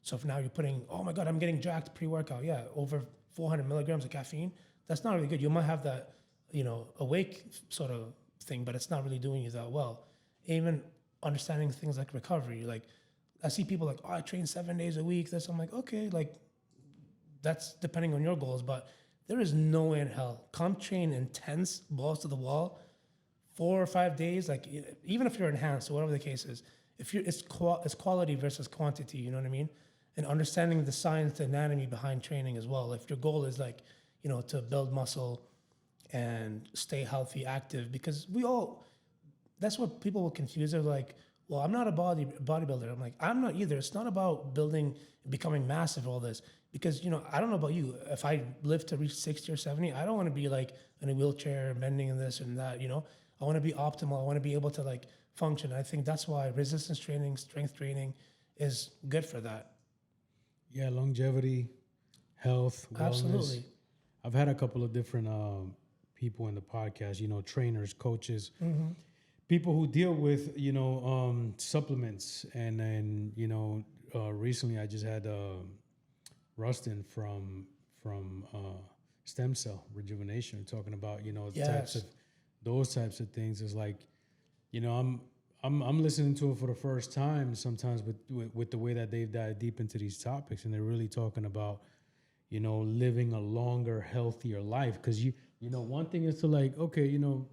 So if now you're putting, oh my God, I'm getting jacked pre-workout. Yeah, over 400 milligrams of caffeine. That's not really good. You might have that, you know, awake sort of thing, but it's not really doing you that well. Even understanding things like recovery, like I see people like, oh, I train 7 days a week. I'm like, okay, like that's depending on your goals, but there is no way in hell. Come train intense, balls to the wall, 4 or 5 days. Like even if you're enhanced or whatever the case is, if you're, it's quality versus quantity. You know what I mean? And understanding the science, the anatomy behind training as well. If your goal is like, you know, to build muscle and stay healthy, active, because that's what people will confuse. They're like, well, I'm not a bodybuilder. I'm like, I'm not either. It's not about building, becoming massive, all this. Because, you know, I don't know about you. If I live to reach 60 or 70, I don't want to be like in a wheelchair, bending and this and that, you know. I want to be optimal. I want to be able to like function. I think that's why resistance training, strength training is good for that.
Yeah, longevity, health, wellness.
Absolutely.
I've had a couple of different people in the podcast, you know, trainers, coaches, people who deal with, you know, supplements. And then, you know, recently I just had Rustin from Stem Cell Rejuvenation talking about, you know, those types of things. Is like, you know, I'm listening to it for the first time sometimes with the way that they've dived deep into these topics, and they're really talking about, you know, living a longer, healthier life. Because you know, one thing is to like, okay, you know,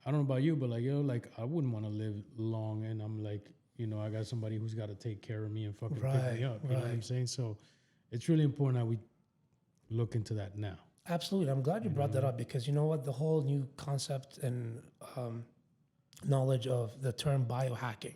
I don't know about you, but like, yo, like I wouldn't want to live long, and I'm like, you know, I got somebody who's got to take care of me and fucking pick me up. You know what I'm saying? So it's really important that we look into that now.
Absolutely. I'm glad you brought that up, because you know what? The whole new concept and knowledge of the term biohacking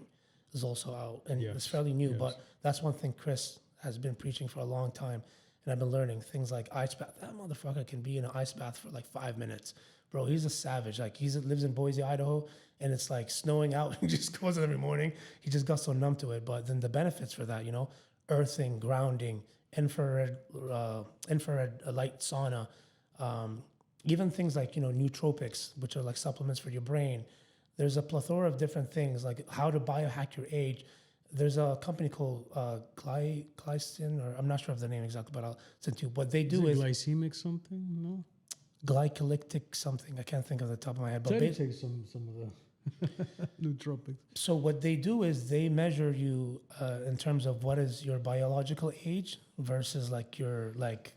is also out, and it's fairly new, but that's one thing Chris has been preaching for a long time. And I've been learning things like ice bath. That motherfucker can be in an ice bath for like 5 minutes. Bro, he's a savage. Like he lives in Boise, Idaho, and it's like snowing out. He just goes every morning. He just got so numb to it. But then the benefits for that, you know, earthing, grounding, infrared light sauna, even things like, you know, nootropics, which are like supplements for your brain. There's a plethora of different things, like how to biohack your age. There's a company called Glycin, or I'm not sure of the name exactly, but I'll send you. What they do is
glycemic something, no?
Glycolytic something. I can't think of the top of my head. But
take some of the nootropics.
So what they do is they measure you in terms of what is your biological age versus like your like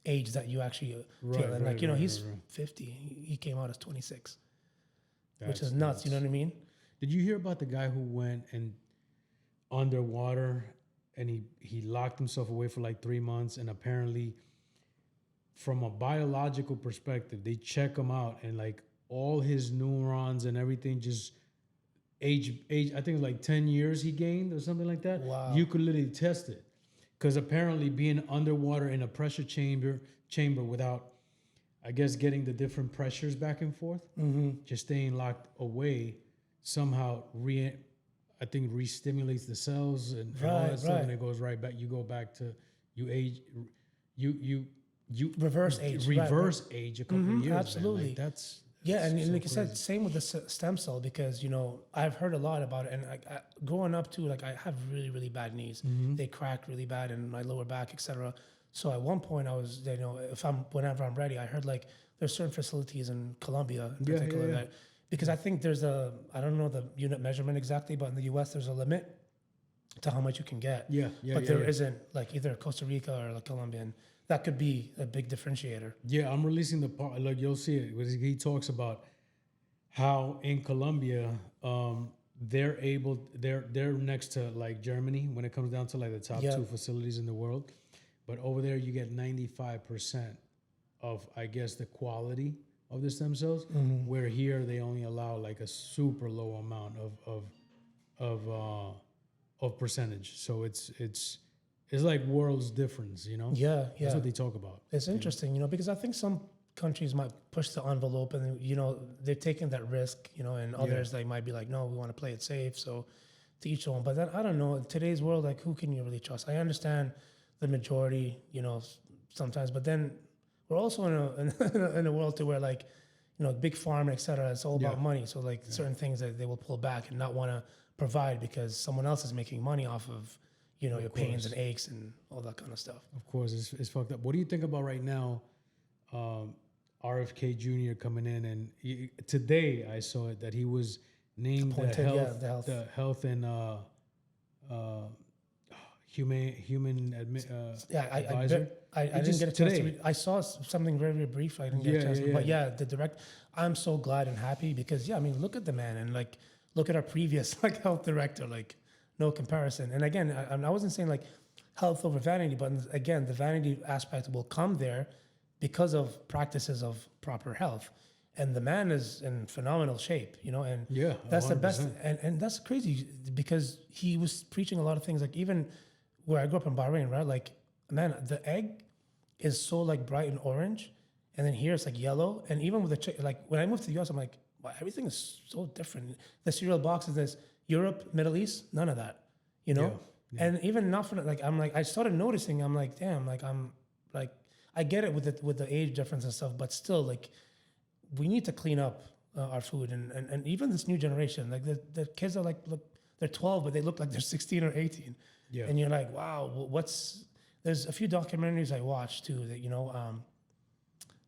age that you actually feel. And like, you know, he's 50. He came out as 26, which is nuts. You know what I mean?
Did you hear about the guy who went and underwater and he locked himself away for like 3 months, and apparently from a biological perspective, they check him out and like all his neurons and everything just age, I think like 10 years he gained or something like that.
Wow.
You could literally test it. Because apparently being underwater in a pressure chamber without, I guess, getting the different pressures back and forth, just staying locked away somehow re-stimulates the cells and all that stuff, and it goes right back. You go back to you reverse age a couple of years.
Absolutely,
like, that's
and
so
like you said,
crazy.
same with the stem cell, because you know I've heard a lot about it, and I growing up too, like I have really really bad knees. They crack really bad in my lower back, etc. So at one point I was, you know, whenever I'm ready, I heard like there's certain facilities in Colombia in particular that. Because I think there's I don't know the unit measurement exactly, but in the US there's a limit. to how much you can get.
But
There isn't like either Costa Rica or like Colombian. That could be a big differentiator.
Yeah, I'm releasing the part. Like you'll see it. He talks about how in Colombia, they're next to like Germany when it comes down to like the top two facilities in the world. But over there, you get 95% of, I guess, the quality of the stem cells. Where here they only allow like a super low amount of percentage. So it's like worlds difference, you know? That's what they talk about.
It's interesting, you know, because I think some countries might push the envelope and, you know, they're taking that risk, you know, and others, they might be like, no, we want to play it safe. So to each their own. But then, I don't know, in today's world, like, who can you really trust? I understand the majority, you know, sometimes, but then we're also in a world to where, like, you know, big pharma, et cetera, it's all about money. So, like, certain things that they will pull back and not want to provide because someone else is making money off of, you know, your pains and aches and all that kind of stuff.
Of course, it's fucked up. What do you think about right now, RFK Jr. coming in? And today I saw it that he was named the health and human advisor.
I didn't get a chance to read. I saw something very, very brief. I didn't get a chance to, but the direct. I'm so glad and happy because I mean, look at the man and like look at our previous like health director, like no comparison. And again, I wasn't saying like health over vanity, but again, the vanity aspect will come there because of practices of proper health. And the man is in phenomenal shape, you know, and that's 100%. The best. And that's crazy because he was preaching a lot of things, like even where I grew up in Bahrain, right? Like, man, the egg is so like bright and orange. And then here it's like yellow. And even with the like when I moved to the US, I'm like, wow, everything is so different. The cereal box is this Europe, Middle East, none of that, you know? And even not for like, I'm like, I started noticing, I'm like, damn, like, I'm like, I get it with the age difference and stuff, but still like, we need to clean up our food. And even this new generation, like the kids are like, look, they're 12, but they look like they're 16 or 18. Yeah. And you're like, wow, there's a few documentaries I watched too that, you know,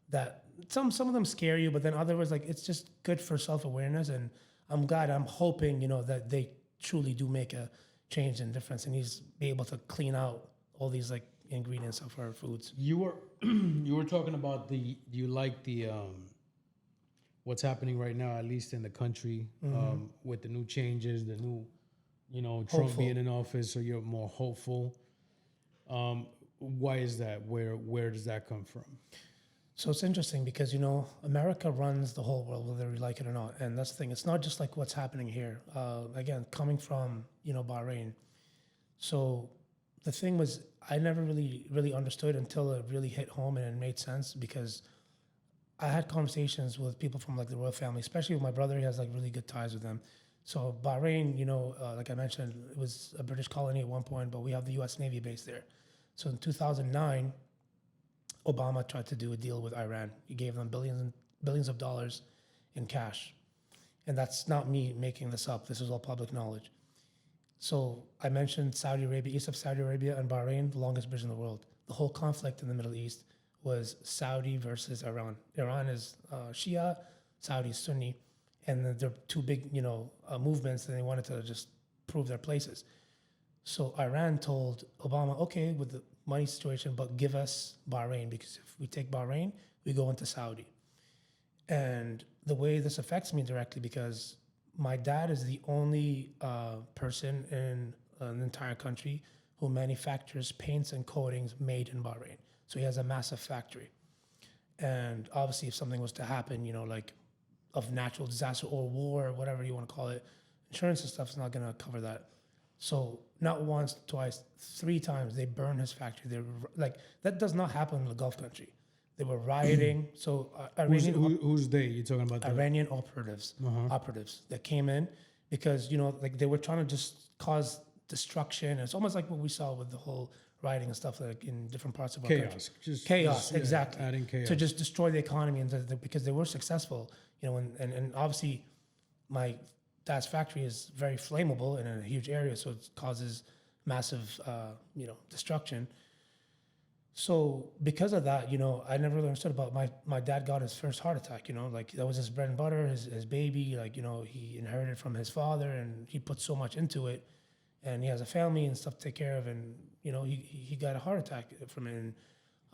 that some of them scare you, but then others, like, it's just good for self-awareness. And I'm hoping, you know, that they truly do make a change and difference and he's be able to clean out all these like ingredients of our foods.
You were talking about you like the, what's happening right now, at least in the country, with the new changes, the new, you know, Trump being in office, so you're more hopeful. Why is that? Where does that come from?
So it's interesting because, you know, America runs the whole world, whether we like it or not. And that's the thing. It's not just like what's happening here. Again, coming from, you know, Bahrain. So the thing was, I never really understood until it really hit home and it made sense because I had conversations with people from like the royal family, especially with my brother. He has like really good ties with them. So Bahrain, you know, like I mentioned, it was a British colony at one point, but we have the U.S. Navy base there. So in 2009, Obama tried to do a deal with Iran. He gave them billions and billions of dollars in cash. And that's not me making this up. This is all public knowledge. So I mentioned Saudi Arabia, east of Saudi Arabia and Bahrain, the longest bridge in the world. The whole conflict in the Middle East was Saudi versus Iran. Iran is Shia, Saudi is Sunni, and they're two big, you know, movements, and they wanted to just prove their places. So Iran told Obama, okay, with the money situation, but give us Bahrain, because if we take Bahrain, we go into Saudi. And the way this affects me directly, because my dad is the only person in the entire country who manufactures paints and coatings made in Bahrain. So he has a massive factory. And obviously if something was to happen, you know, like of natural disaster or war or whatever you want to call it, insurance and stuff is not going to cover that. So not once, twice, 3 times they burned his factory. They were like, that does not happen in the Gulf country. They were rioting. So
who's they? You're talking about
Iranian operatives that came in because, you know, like they were trying to just cause destruction. It's almost like what we saw with the whole rioting and stuff like in different parts of our country. Chaos, exactly.
Adding chaos.
To just destroy the economy and because they were successful, you know, and obviously my dad's factory is very flammable in a huge area, so it causes massive, you know, destruction. So because of that, you know, I never really understood about my dad got his first heart attack, you know, like that was his bread and butter, his baby, like, you know, he inherited from his father and he put so much into it. and he has a family and stuff to take care of, and he got a heart attack from it.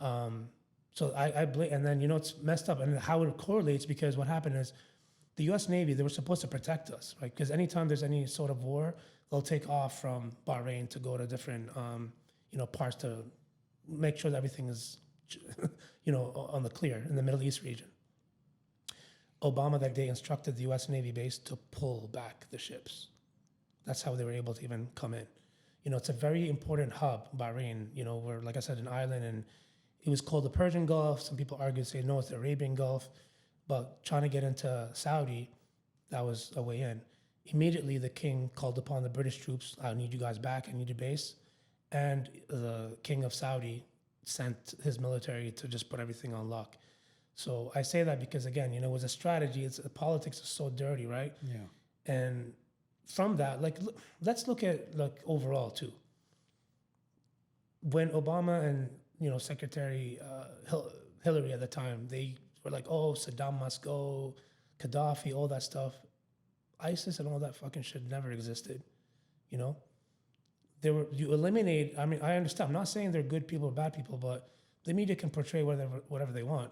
And so I blame, and then it's messed up, and how it correlates, because what happened is the U.S. Navy, they were supposed to protect us, right? Because anytime there's any sort of war, they'll take off from Bahrain to go to different parts to make sure that everything is on the clear in the Middle East region. Obama that day instructed the U.S. Navy base to pull back the ships. That's how they were able to even come in. It's a very important hub, Bahrain, where, like I said, an island, and it was called the Persian Gulf. Some people argue, say, no, it's the Arabian Gulf. But trying to get into Saudi, that was a way in. Immediately, the king called upon the British troops, I need you guys back, I need your base. And the king of Saudi sent his military to just put everything on lock. So I say that because, again, it was a strategy. Politics is so dirty, right?
Yeah.
And from that, let's look at overall too. When Obama and Secretary Hillary at the time, they were like, oh, Saddam must go, Gaddafi, all that stuff. ISIS and all that fucking shit never existed. You eliminate. I mean, I understand. I'm not saying they're good people or bad people, but the media can portray whatever they want.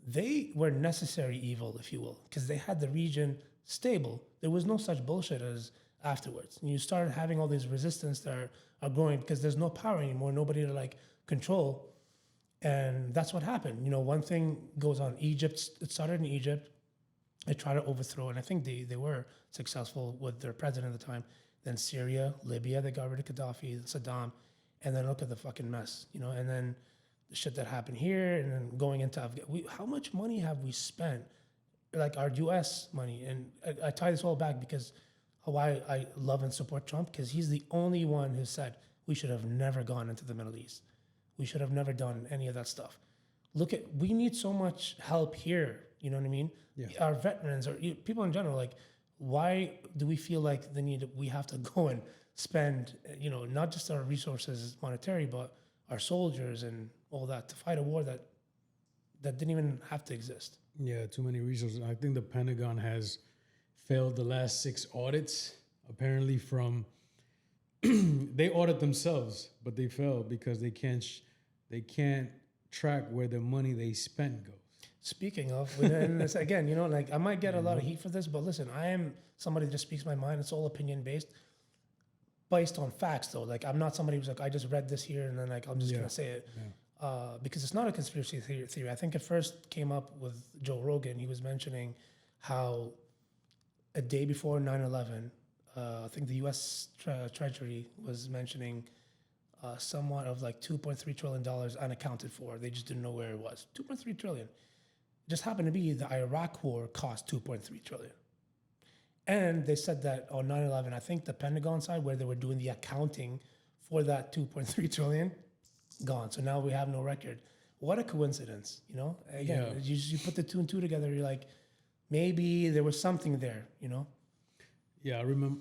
They were necessary evil, if you will, because they had the region stable. There was no such bullshit as afterwards. And you started having all these resistance that are growing because there's no power anymore, nobody to control. And that's what happened. One thing goes on. Egypt, it started in Egypt. They tried to overthrow, and I think they were successful with their president at the time. Then Syria, Libya, they got rid of Gaddafi, Saddam, and then look at the fucking mess, and then the shit that happened here, and then going into Afghanistan. How much money have we spent, like our U.S. money? And I tie this all back because why I love and support Trump, because he's the only one who said we should have never gone into the Middle East. We should have never done any of that stuff. We need so much help here. You know what I mean?
Yeah.
Our veterans or people in general, why do we feel like we have to go and spend, not just our resources monetary, but our soldiers and all that to fight a war that didn't even have to exist?
Yeah, too many resources. I think the Pentagon has failed the last 6 audits, apparently from they audit themselves, but they failed because they can't track where the money they spent goes.
Speaking of, and this, again, I might get a lot of heat for this, but listen, I am somebody that just speaks my mind. It's all opinion based on facts, though. I'm not somebody who's I just read this here and then I'm just gonna say it, because it's not a conspiracy theory. I think it first came up with Joe Rogan. He was mentioning how a day before 9/11, I think the U.S. Treasury was mentioning somewhat of $2.3 trillion unaccounted for. They just didn't know where it was. $2.3 trillion. Just happened to be the Iraq war cost $2.3 trillion. And they said that on 9/11, I think the Pentagon side, where they were doing the accounting for that $2.3 trillion, gone. So now we have no record. What a coincidence, Again, you put the 2 and 2 together, you're like, maybe there was something there,
Yeah, I remember.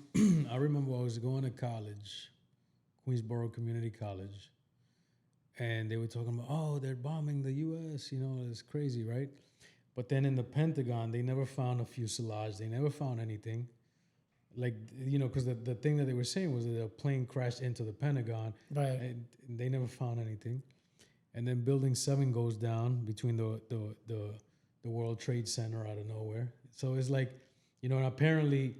I remember I was going to college, Queensborough Community College, and they were talking about, oh, they're bombing the U.S. It's crazy, right? But then in the Pentagon, they never found a fuselage. They never found anything. Because the thing that they were saying was that a plane crashed into the Pentagon,
right?
And they never found anything. And then Building 7 goes down between the World Trade Center out of nowhere. So it's and apparently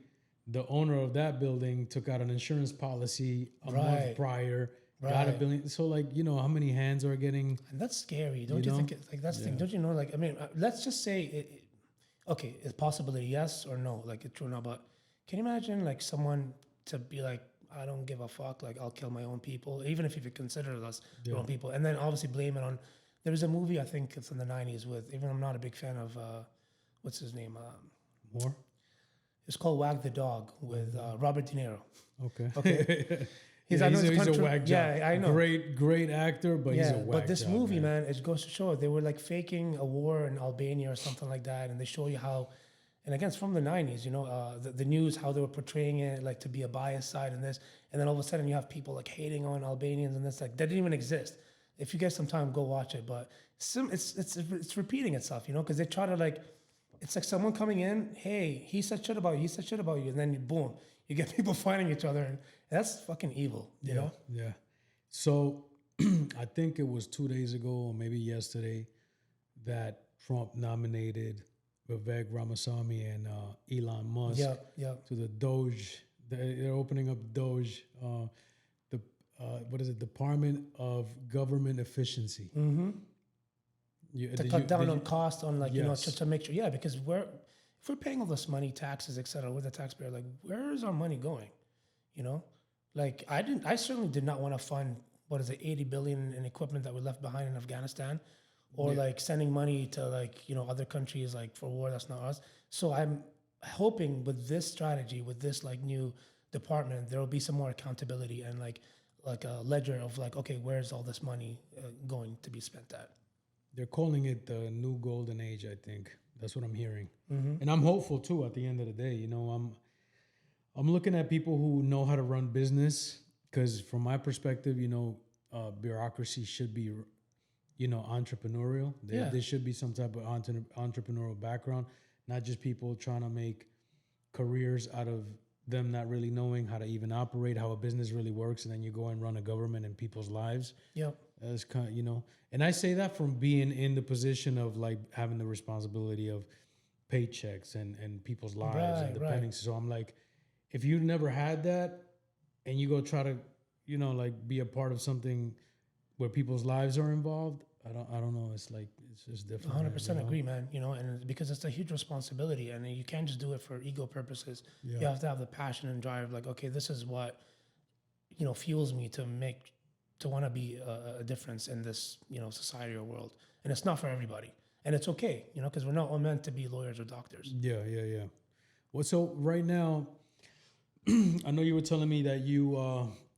the owner of that building took out an insurance policy a month prior.
Right.
Got $1 billion. So how many hands are getting?
And that's scary. Don't you think? That's the thing. Don't you know? Let's just say, okay, it's possibility yes or no. It's true or not. But can you imagine someone to be I don't give a fuck. I'll kill my own people, even if you consider us your own people, and then obviously blame it on. There was a movie, I think it's in the 90s with. Even I'm not a big fan of what's his name.
Moore.
It's called Wag the Dog with Robert De Niro.
Okay.
He's
a whack job.
Yeah, I know.
Great actor, but he's a whack job.
But this movie, man, it goes to show they were faking a war in Albania or something like that, and they show you how. And again, it's from the 90s, the news, how they were portraying it, to be a biased side and this. And then all of a sudden you have people hating on Albanians and this, that didn't even exist. If you get some time, go watch it. But it's repeating itself, because they try to it's someone coming in, hey, he said shit about you, and then boom, You get people fighting each other, and that's fucking evil, you know?
Yeah. So I think it was 2 days ago or maybe yesterday that Trump nominated Vivek Ramaswamy and Elon Musk to the Doge. They're opening up Doge, the what is it? Department of Government Efficiency.
Mm-hmm. To cut down on cost, on like, you know, to make sure, because if we're paying all this money, taxes, et cetera, with the taxpayer, like, where is our money going? You know, like I certainly did not want to fund, what is it, 80 billion in equipment that we left behind in Afghanistan, or like sending money to, like, you know, other countries, like, for war that's not us. So I'm hoping with this strategy, with this like new department, there will be some more accountability and like a ledger of like, okay, where's all this money going to be spent at?
They're calling it the new golden age, I think. That's what I'm hearing. And I'm hopeful too at the end of the day. You know, I'm looking at people who know how to run business, because from my perspective, you know, bureaucracy should be, you know, entrepreneurial. There should be some type of entrepreneurial background, not just people trying to make careers out of them not really knowing how to even operate, how a business really works, and then you go and run a government in people's lives.
Yep.
That's kind of, you know, and I say that from being in the position of like having the responsibility of paychecks and people's lives and depending. So I'm like, if you never had that and you go try to, you know, like be a part of something where people's lives are involved, I don't know. It's like, it's just different.
100% agree, man. You know, and because it's a huge responsibility, and you can't just do it for ego purposes.
Yeah.
You have to have the passion and drive. Like, okay, this is what, you know, fuels me to want to be a difference in this, you know, society or world. And it's not for everybody, and it's okay, you know, because we're not all meant to be lawyers or doctors.
Yeah. Well, so right now, I know you were telling me that you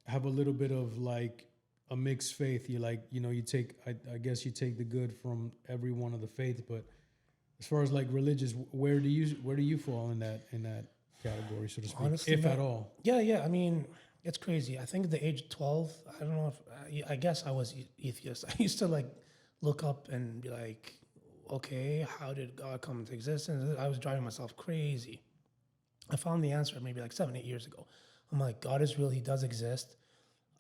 have a little bit of like a mixed faith. You like, you know, you take, I guess you take the good from every one of the faiths, but as far as like religious, where do you fall in that category, so to speak, honestly, if at all?
Yeah. I mean, it's crazy. I think at the age of 12, I don't know if, I guess I was atheist. I used to like look up and be like, okay, how did God come into existence? I was driving myself crazy. I found the answer maybe like 7-8 years ago. I'm like, God is real. He does exist.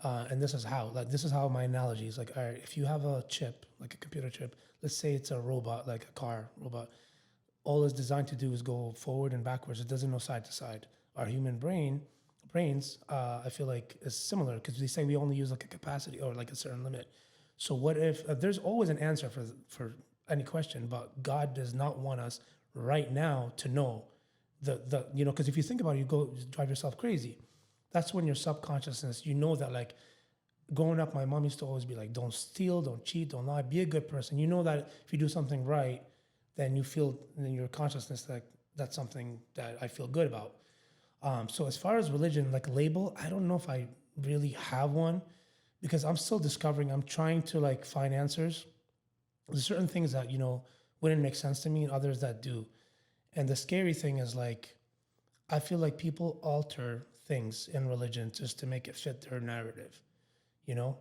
And this is how. Like, this is how my analogy is. Like, all right, if you have a chip, like a computer chip, let's say it's a robot, like a car robot. All it's designed to do is go forward and backwards. It doesn't know side to side. Our human brains, I feel like is similar, because they say we only use like a capacity or like a certain limit. So what if there's always an answer for any question, but God does not want us right now to know the you know, because if you think about it, you drive yourself crazy. That's when your subconsciousness, you know, that like growing up, my mom used to always be like, don't steal, don't cheat, don't lie, be a good person. You know that if you do something right, then you feel in your consciousness like that's something that I feel good about. So as far as religion, like label, I don't know if I really have one, because I'm still discovering. I'm trying to like find answers. There's certain things that, you know, wouldn't make sense to me, and others that do. And the scary thing is, like, I feel like people alter things in religion just to make it fit their narrative, you know?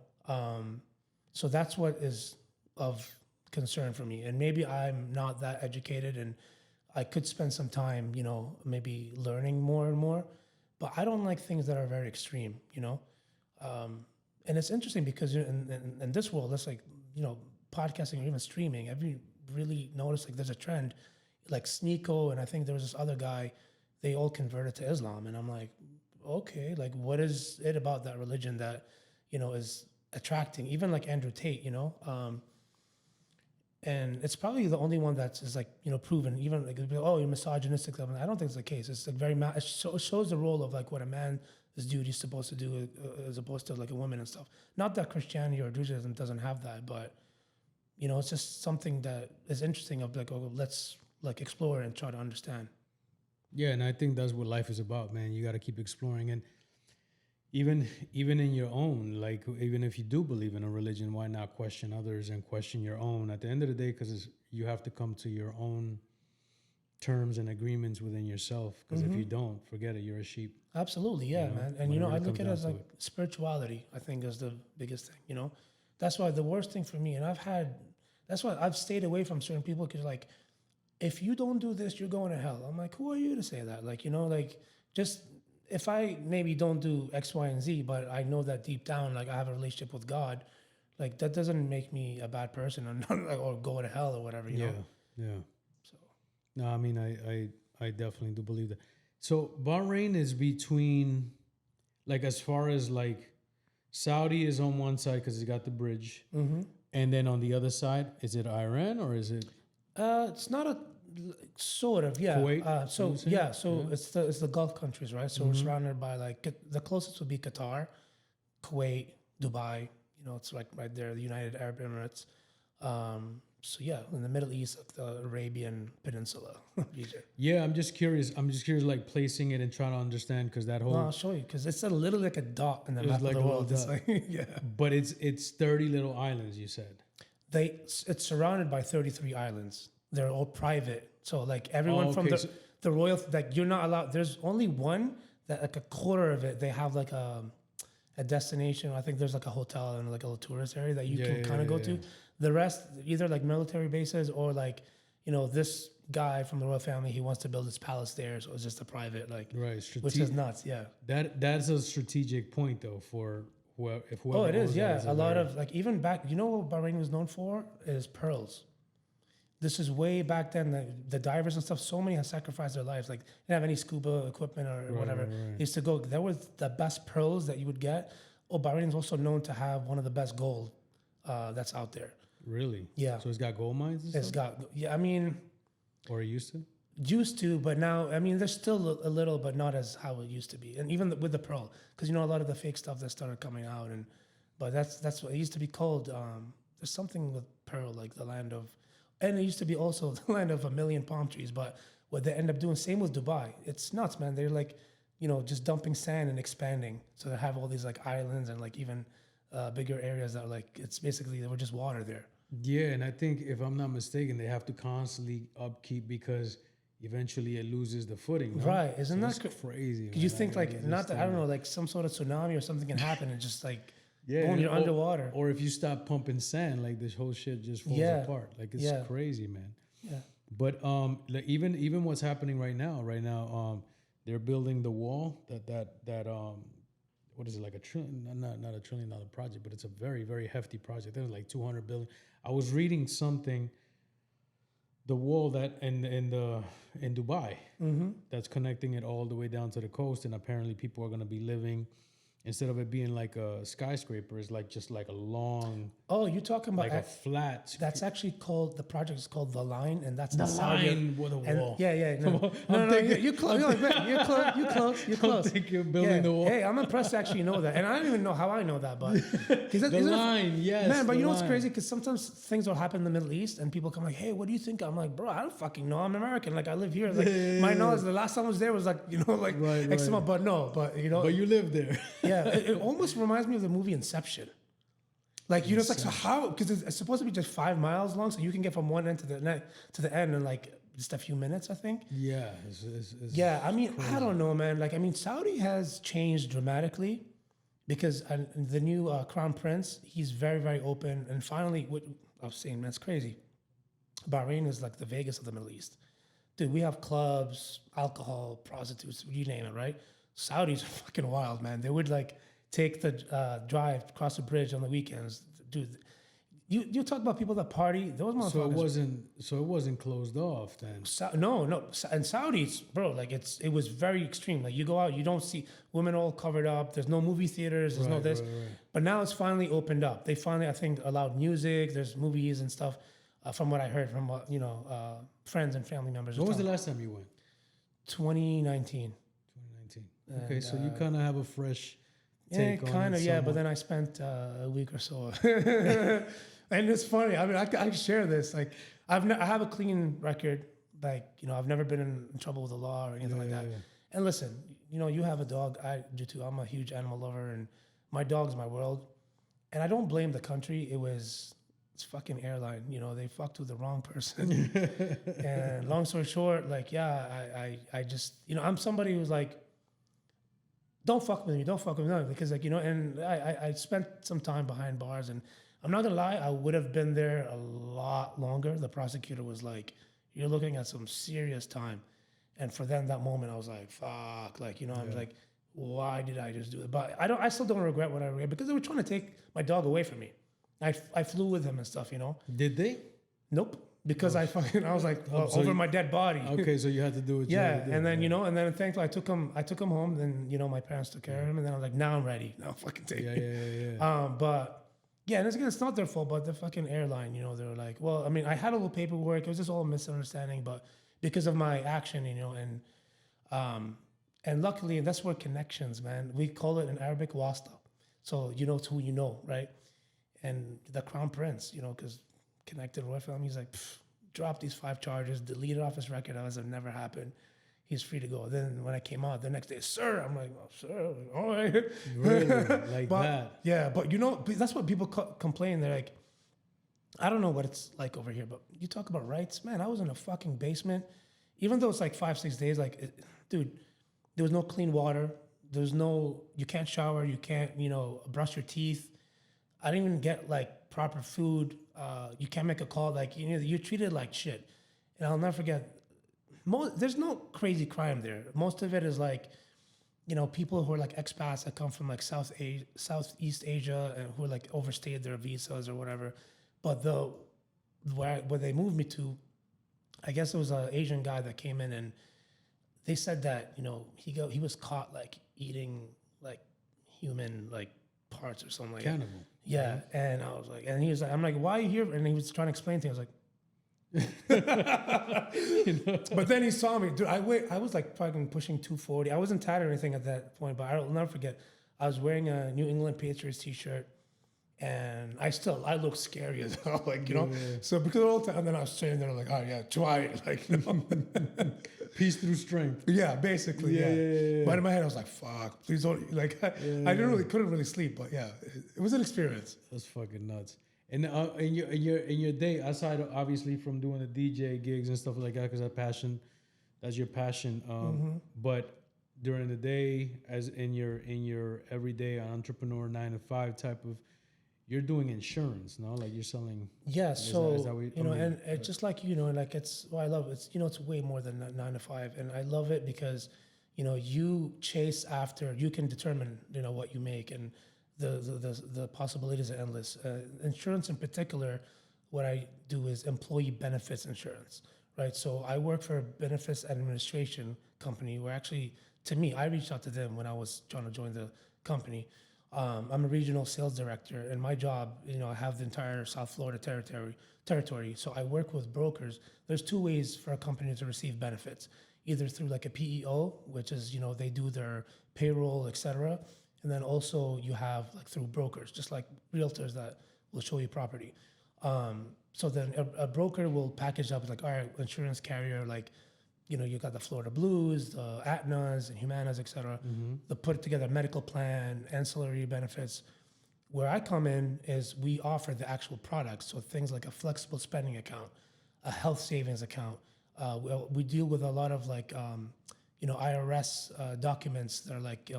So that's what is of concern for me. And maybe I'm not that educated, and I could spend some time, you know, maybe learning more and more, but I don't like things that are very extreme, you know? And it's interesting because in this world, that's like, you know, podcasting or even streaming, have you really noticed like there's a trend, like Sneeko, and I think there was this other guy, they all converted to Islam. And I'm like, okay, like what is it about that religion that, you know, is attracting, even like Andrew Tate, you know? And it's probably the only one that's is like, you know, proven, even like, oh, you're misogynistic. I don't think it's the case. It's like very, it shows the role of like what a man's duty is supposed to do as opposed to like a woman and stuff. Not that Christianity or Judaism doesn't have that, but, you know, it's just something that is interesting of like, oh, let's like explore and try to understand.
Yeah, and I think that's what life is about, man. You got to keep exploring. And even in your own, like, even if you do believe in a religion, why not question others and question your own at the end of the day? Because you have to come to your own terms and agreements within yourself. Because if you don't, forget it, you're a sheep.
Absolutely, yeah, man. And, you know, I look at it as like spirituality, I think, is the biggest thing, you know? That's why the worst thing for me, and that's why I've stayed away from certain people, because like, if you don't do this, you're going to hell. I'm like, who are you to say that? Like, you know, like, just if I maybe don't do X, Y, and Z, but I know that deep down, like I have a relationship with God, like that doesn't make me a bad person or not, like, or go to hell or whatever, you know?
Yeah.
So
No, I mean, I definitely do believe that. So Bahrain is between, like, as far as like Saudi is on one side because it's got the bridge, and then on the other side, is it Iran or is it
it's not a sort of, yeah.
Kuwait?
So yeah, so it's the Gulf countries, right? So we're surrounded by like the closest would be Qatar, Kuwait, Dubai. You know, it's like right there, the United Arab Emirates. So yeah, in the Middle East, like the Arabian Peninsula region.
Yeah, I'm just curious. like placing it and trying to understand because that whole.
Well, I'll show you because it's a little like a dot in the map
like
of
a
the
little
world. It's
dot.
like, yeah.
But it's 30 little islands. You said.
It's surrounded by 33 islands. They're all private. So like everyone from
okay,
the royal, like you're not allowed. There's only one that like a quarter of it, they have like a destination. I think there's like a hotel and like a little tourist area that you can kind of go to. The rest, either like military bases or like, you know, this guy from the royal family, he wants to build his palace there. So it's just a private, like,
Right.
which is nuts. Yeah.
That's a strategic point though for whoever.
Oh, it is.
owns
Yeah.
that
A lot of like, even back, you know what Bahrain was known for is pearls. This is way back then. The divers and stuff, so many had sacrificed their lives. Like, they didn't have any scuba equipment or whatever.
right.
They used to go, there was the best pearls that you would get. Oh, Bahrain is also known to have one of the best gold that's out there.
Really?
Yeah.
So it's got gold mines and
It's
stuff?
got, yeah, I mean,
Or it used to?
used to, but now, I mean, there's still a little, but not as how it used to be. And even with the pearl, because, you know, a lot of the fake stuff that started coming out. But that's what it used to be called. There's something with pearl, like the land of, and it used to be also the land of a million palm trees. But what they end up doing, same with Dubai. It's nuts, man. They're like, you know, just dumping sand and expanding. So they have all these like islands and like even bigger areas that are like, it's basically, there were just water there.
Yeah, and I think if I'm not mistaken, they have to constantly upkeep because eventually it loses the footing. No?
Right. Isn't
So
that
it's crazy?
Because you think like, not that, I don't know, like some sort of tsunami or something can happen and just like,
Yeah,
boom, you're underwater.
Or if you stop pumping sand, like this whole shit just falls apart. Like it's crazy, man.
Yeah.
But like even what's happening right now, they're building the wall that what is it, like a trillion? Not a $1 trillion project, but it's a very, very hefty project. It was like 200 billion. I was reading something. The wall that in Dubai, that's connecting it all the way down to the coast, and apparently people are going to be living. Instead of it being like a skyscraper, it's like just like a long.
Oh, you're talking about
like a flat.
That's actually called, the project is called The Line, and that's
The
in Saudi.
Line with a wall.
Yeah. No, you're close. You're close. You're close.
I think you're building the wall.
Hey, I'm impressed to actually know that, and I don't even know how I know that, but
The line, yes.
man. But you know what's
line.
crazy? Because sometimes things will happen in the Middle East, and people come like, "Hey, what do you think?" I'm like, "Bro, I don't fucking know. I'm American. Like, I live here. Like, my knowledge. The last time I was there was like, you know, like X amount. But no, but you know,
But you live there.
yeah, it almost reminds me of the movie Inception. Like, you know, it's like, so how, because it's supposed to be just 5 miles long, so you can get from one end to the end in like just a few minutes, I think.
Yeah.
Yeah, I mean, crazy. I don't know, man. Like, I mean, Saudi has changed dramatically because the new crown prince, he's very, very open. And finally, what I was saying, man, it's crazy. Bahrain is like the Vegas of the Middle East. Dude, we have clubs, alcohol, prostitutes, you name it, right? Saudis are fucking wild, man. They would like take the drive across the bridge on the weekends. Dude, you talk about people that party. Those motherfuckers.
So it wasn't closed off then.
No. And Saudis, bro, like it was very extreme. Like you go out, you don't see women all covered up. There's no movie theaters. There's no this. Right. But now it's finally opened up. They finally, I think, allowed music. There's movies and stuff. From what I heard from friends and family members.
When was the last time you went?
2019.
2019. Okay, so you kind of have a fresh.
Yeah, kind of, yeah. But then I spent a week or so, and it's funny. I mean, I share this. Like, I have a clean record. Like, you know, I've never been in trouble with the law or anything like that. Yeah. And listen, you know, you have a dog. I do too. I'm a huge animal lover, and my dog's my world. And I don't blame the country. It's fucking airline. You know, they fucked with the wrong person. And long story short, like, yeah, I just, you know, I'm somebody who's like, don't fuck with me, because like, you know, and I spent some time behind bars, and I'm not gonna lie, I would have been there a lot longer. The prosecutor was like, you're looking at some serious time. And for them, that moment, I was like, fuck, like, you know, I was like, why did I just do it? But I still don't regret what I regret because they were trying to take my dog away from me. I flew with him and stuff, you know.
Did they?
Nope. Because I was like, well,
so
over my dead body.
Okay, so you had to do it.
Yeah, and then and then thankfully I took him home. Then my parents took care of him, and then I was like, now I'm ready. Now fucking take it. But yeah, and it's not their fault, but the fucking airline, they were like, well, I mean, I had a little paperwork. It was just all a misunderstanding, but because of my action, and luckily, and that's where connections, man. We call it in Arabic wasta, so you know who you know, right? And the crown prince, because connected with him, he's like, drop these 5 charges, delete it off his record as if it never happened. He's free to go. Then when I came out the next day, sir, I'm like, oh, sir, all right.
Really? Like that?
Yeah, but that's what people complain. They're like, I don't know what it's like over here, but you talk about rights, man. I was in a fucking basement, even though it's like 5-6 days. Like, dude, there was no clean water. You can't shower. You can't, brush your teeth. I didn't even get like proper food. You can't make a call. Like, you're treated like shit. And I'll never forget. There's no crazy crime there. Most of it is like, people who are like expats that come from like Southeast Asia and who are like overstayed their visas or whatever. But where they moved me to, I guess it was an Asian guy that came in, and they said that he was caught like eating like human like parts or something like
Cannibal.
that. Yeah, and I was like, and he was like, I'm like, why are you here? And he was trying to explain to me. I was like. But then he saw me, dude. I was like fucking pushing 240. I wasn't tatted or anything at that point, but I'll never forget. I was wearing a New England Patriots t-shirt, and I look scary as hell, like Yeah. So because all the time, and then I was sitting there like, oh yeah, try it, like
peace through strength.
Yeah, basically. Yeah. But in my head, I was like, fuck, please don't like. I couldn't really sleep, but yeah, it was an experience.
That's fucking nuts. And in your day, aside obviously from doing the DJ gigs and stuff like that, because that's your passion. But during the day, as in your everyday entrepreneur 9-to-5 type of, you're doing insurance, no? Like you're selling.
Yeah. So is that just like like it's I love it. It's way more than 9-to-5, and I love it because you chase after, you can determine what you make, and the possibilities are endless. Insurance in particular, what I do is employee benefits insurance, right? So I work for a benefits administration company where actually, to me, I reached out to them when I was trying to join the company. I'm a regional sales director, and my job, I have the entire South Florida territory. So I work with brokers. There's 2 ways for a company to receive benefits, either through like a PEO, which is, they do their payroll, et cetera. And then also you have like through brokers, just like realtors that will show you property. So then a broker will package up like, all right, insurance carrier, like, you got the Florida Blues, the Aetnas and Humanas, et cetera. They'll put together a medical plan, ancillary benefits. Where I come in is we offer the actual products. So things like a flexible spending account, a health savings account. We deal with a lot of like, IRS documents that are like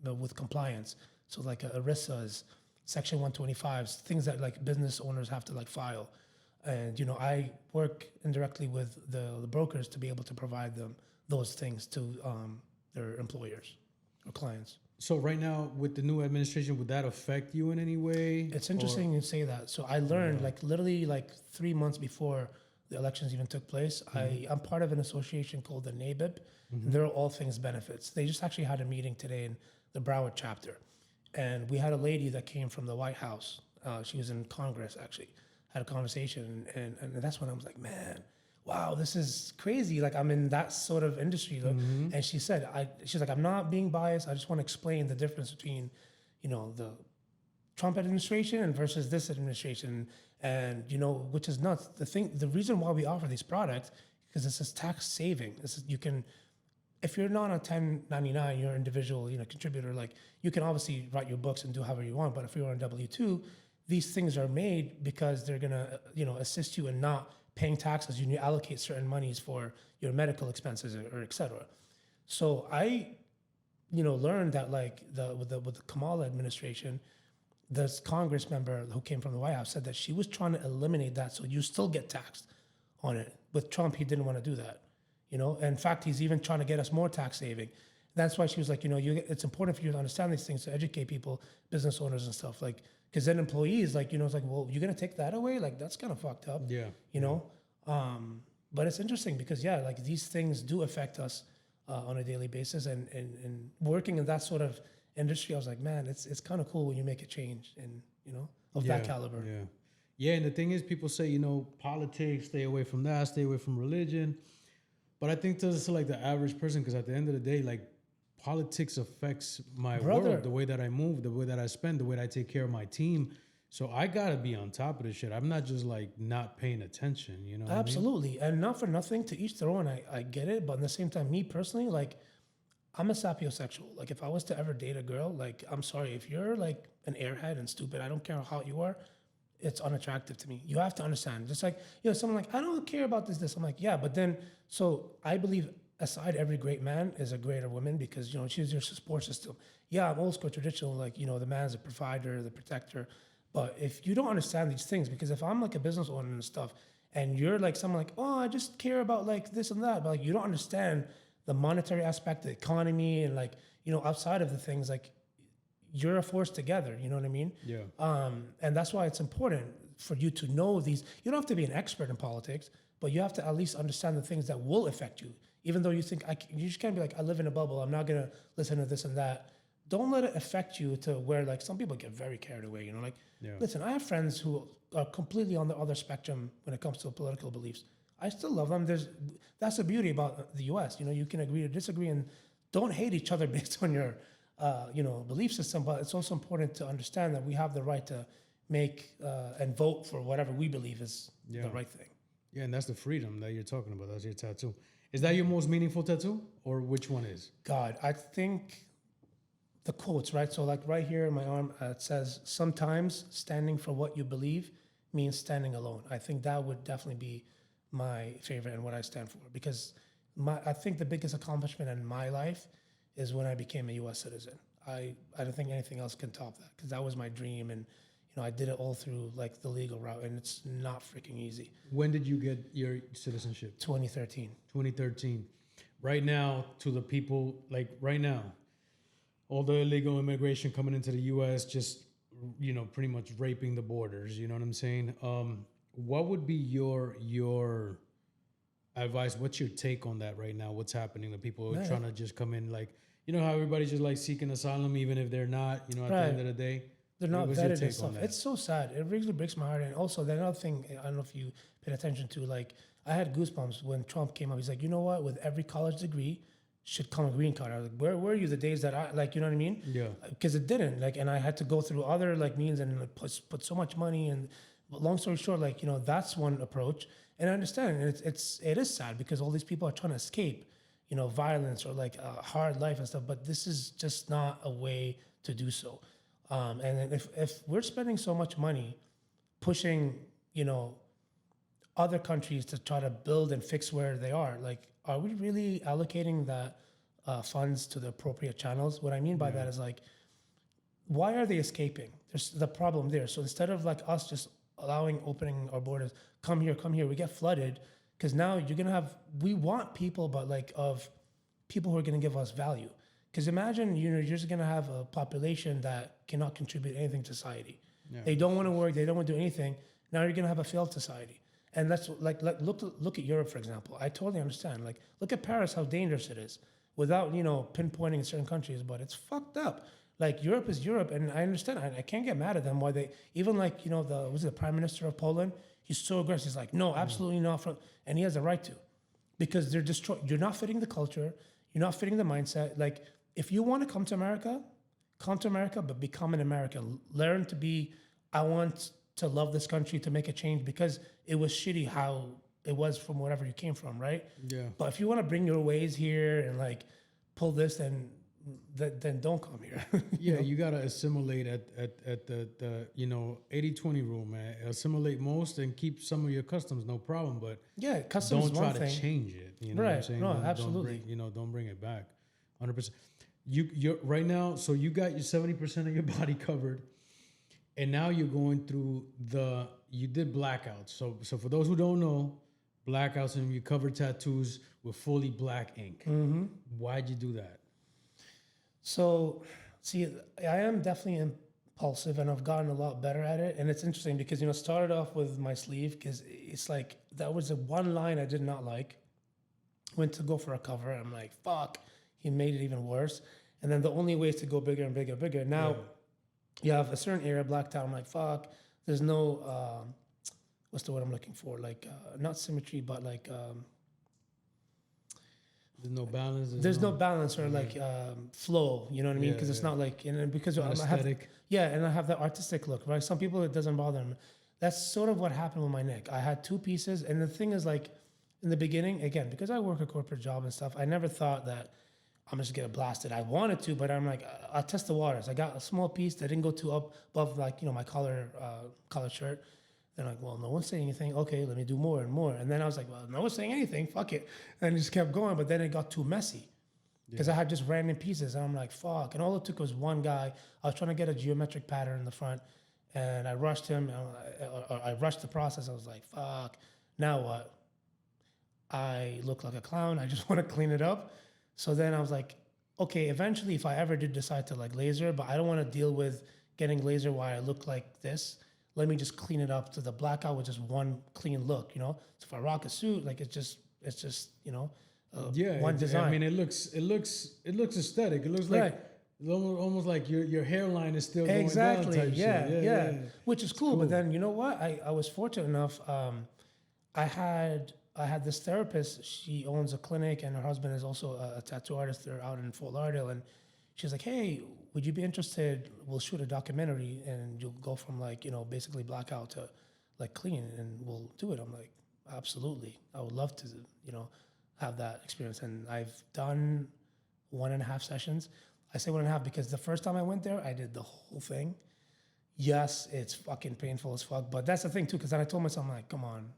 with compliance. So like ERISAs, Section 125s, things that like business owners have to like file. And, I work indirectly with the brokers to be able to provide them those things to their employers or clients.
So right now with the new administration, would that affect you in any way?
It's interesting you say that. So I learned like literally like 3 months before the elections even took place. I'm part of an association called the NABIB. They're all things benefits. They just actually had a meeting today in the Broward chapter. And we had a lady that came from the White House. She was in Congress actually, had a conversation. And that's when I was like, man, wow, this is crazy. Like I'm in that sort of industry. And she said, she's like, I'm not being biased. I just want to explain the difference between, the Trump administration and versus this administration. And, which is nuts. The reason why we offer these products, because this is tax saving. You can, if you're not on 1099, you're an individual, contributor, like you can obviously write your books and do however you want. But if you're on W-2, these things are made because they're going to, assist you in not paying taxes. You allocate certain monies for your medical expenses or et cetera. So I, learned that like with the Kamala administration, this Congress member who came from the White House said that she was trying to eliminate that so you still get taxed on it. With Trump, he didn't want to do that. In fact, he's even trying to get us more tax saving. That's why she was like, it's important for you to understand these things to educate people, business owners and stuff. Like, because then employees, like, it's like, well, you're gonna take that away? Like, that's kind of fucked up.
Yeah.
You know. But it's interesting because like these things do affect us on a daily basis, and working in that sort of industry, I was like, man, it's kind of cool when you make a change, and of that caliber.
Yeah. Yeah, and the thing is, people say, politics, stay away from that, stay away from religion. But I think this is like the average person, because at the end of the day, like, politics affects my world, the way that I move, the way that I spend, the way that I take care of my team. So I gotta be on top of this shit. I'm not just like not paying attention,
Absolutely. And not for nothing, to each their own. I get it, but at the same time, me personally, like, I'm a sapiosexual. Like, if I was to ever date a girl, like, I'm sorry, if you're like an airhead and stupid, I don't care how hot you are, it's unattractive to me. You have to understand. Just like, someone like, I don't care about this. I'm like, yeah, but then, so I believe aside, every great man is a greater woman, because, she's your support system. Yeah, I'm old school traditional, like, the man's the provider, the protector. But if you don't understand these things, because if I'm like a business owner and stuff, and you're like someone like, oh, I just care about like this and that, but like you don't understand the monetary aspect, the economy, and like, outside of the things, like you're a force together, you know what I mean?
Yeah.
And that's why it's important for you to know these. You don't have to be an expert in politics, but you have to at least understand the things that will affect you. Even though you think, you just can't be like, I live in a bubble, I'm not gonna listen to this and that. Don't let it affect you to where like some people get very carried away, like, listen, I have friends who are completely on the other spectrum when it comes to political beliefs. I still love them. That's the beauty about the US. You can agree to disagree and don't hate each other based on your, belief system. But it's also important to understand that we have the right to make and vote for whatever we believe is the right thing.
Yeah, and that's the freedom that you're talking about. That's your tattoo. Is that your most meaningful tattoo, or which one is?
God, I think the quotes, right? So like right here in my arm, it says, sometimes standing for what you believe means standing alone. I think that would definitely be my favorite and what I stand for, because I think the biggest accomplishment in my life is when I became a U.S. citizen. I don't think anything else can top that, because that was my dream, and I did it all through like the legal route, and it's not freaking easy.
When did you get your citizenship?
2013.
2013. Right now, to the people, like right now, all the illegal immigration coming into the U.S., just, pretty much raping the borders. You know what I'm saying? What would be your advice? What's your take on that right now? What's happening? The people are trying to just come in, like, how everybody's just like seeking asylum, even if they're not, at the end of the day.
They're not vetted and stuff. It's so sad. It really breaks my heart. And also, the another thing, I don't know if you paid attention to, like, I had goosebumps when Trump came up. He's like, you know what? With every college degree should come a green card. I was like, where were you the days that I, like, you know what I mean?
Yeah.
Because it didn't. Like, and I had to go through other, like, means and like, put so much money. And but long story short, like, that's one approach. And I understand. And it is sad, because all these people are trying to escape, violence or like a hard life and stuff. But this is just not a way to do so. And then if we're spending so much money pushing, other countries to try to build and fix where they are, like, are we really allocating that funds to the appropriate channels? What I mean by that is, like, why are they escaping? There's the problem there. So instead of like us just opening our borders, come here, we get flooded, because now you're gonna have, we want people, but like of people who are gonna give us value. Because imagine, you're just going to have a population that cannot contribute anything to society. Yeah. They don't want to work. They don't want to do anything. Now you're going to have a failed society. And that's like look at Europe, for example. I totally understand. Like, look at Paris, how dangerous it is, without, pinpointing certain countries, but it's fucked up. Like, Europe is Europe, and I understand. I can't get mad at them. Why they, even like, the Prime Minister of Poland, he's so aggressive. He's like, no, absolutely not. And he has a right to, because they're destroyed. You're not fitting the culture. You're not fitting the mindset. Like, if you want to come to America, but become an American. Learn to be, I want to love this country, to make a change, because it was shitty how it was from wherever you came from, right?
Yeah.
But if you want to bring your ways here and like pull this, then don't come here.
Yeah, you got to assimilate at the 80-20 rule, man. Assimilate most and keep some of your customs, no problem. But
yeah, customs
don't try to change it. You know what I'm saying?
No, absolutely.
Don't bring it back. 100%. You're right now, so you got your 70% of your body covered, and now you're going through you did blackouts. So for those who don't know, blackouts, and you cover tattoos with fully black ink. Mm-hmm. Why'd you do that?
So, see, I am definitely impulsive, and I've gotten a lot better at it. And it's interesting because started off with my sleeve because it's like that was the one line I did not like. Went to go for a cover, I'm like, fuck, he made it even worse. And then the only way is to go bigger and bigger and bigger. Now you have a certain area blacked out. I'm like, fuck, there's no what's the word I'm looking for? Like not symmetry, but like
There's no balance.
there's no balance or like flow. You know what I mean? Because it's not like and because I have
aesthetic.
and I have that artistic look. Right? Some people it doesn't bother them. That's sort of what happened with my neck. I had two pieces, and the thing is like in the beginning, again, because I work a corporate job and stuff, I never thought that I'm just gonna blast it. I wanted to, but I'm like, I'll test the waters. I got a small piece that didn't go too up above like my collar shirt. Then like, well, no one's saying anything. Okay, let me do more and more. And then I was like, well, no one's saying anything. Fuck it. And I just kept going. But then it got too messy because I had just random pieces, and I'm like, fuck. And all it took was one guy. I was trying to get a geometric pattern in the front, and I rushed him. I rushed the process. I was like, fuck. Now what? I look like a clown. I just want to clean it up. So then I was like, okay, eventually if I ever did decide to like laser, but I don't want to deal with getting laser while I look like this. Let me just clean it up to the blackout with just one clean look, So if I rock a suit, like it's just, one design.
I mean, it looks aesthetic. It looks like almost like your hairline is still going down type shit. Yeah.
Which is cool. But then you know what? I was fortunate enough. I had this therapist. She owns a clinic, and her husband is also a tattoo artist. They're out in Fort Lauderdale, and she's like, "Hey, would you be interested? We'll shoot a documentary, and you'll go from like basically blackout to like clean, and we'll do it." I'm like, "Absolutely, I would love to, have that experience." And I've done 1.5 sessions. I say 1.5 because the first time I went there, I did the whole thing. Yes, it's fucking painful as fuck, but that's the thing too. Because then I told myself, I'm like, "Come on."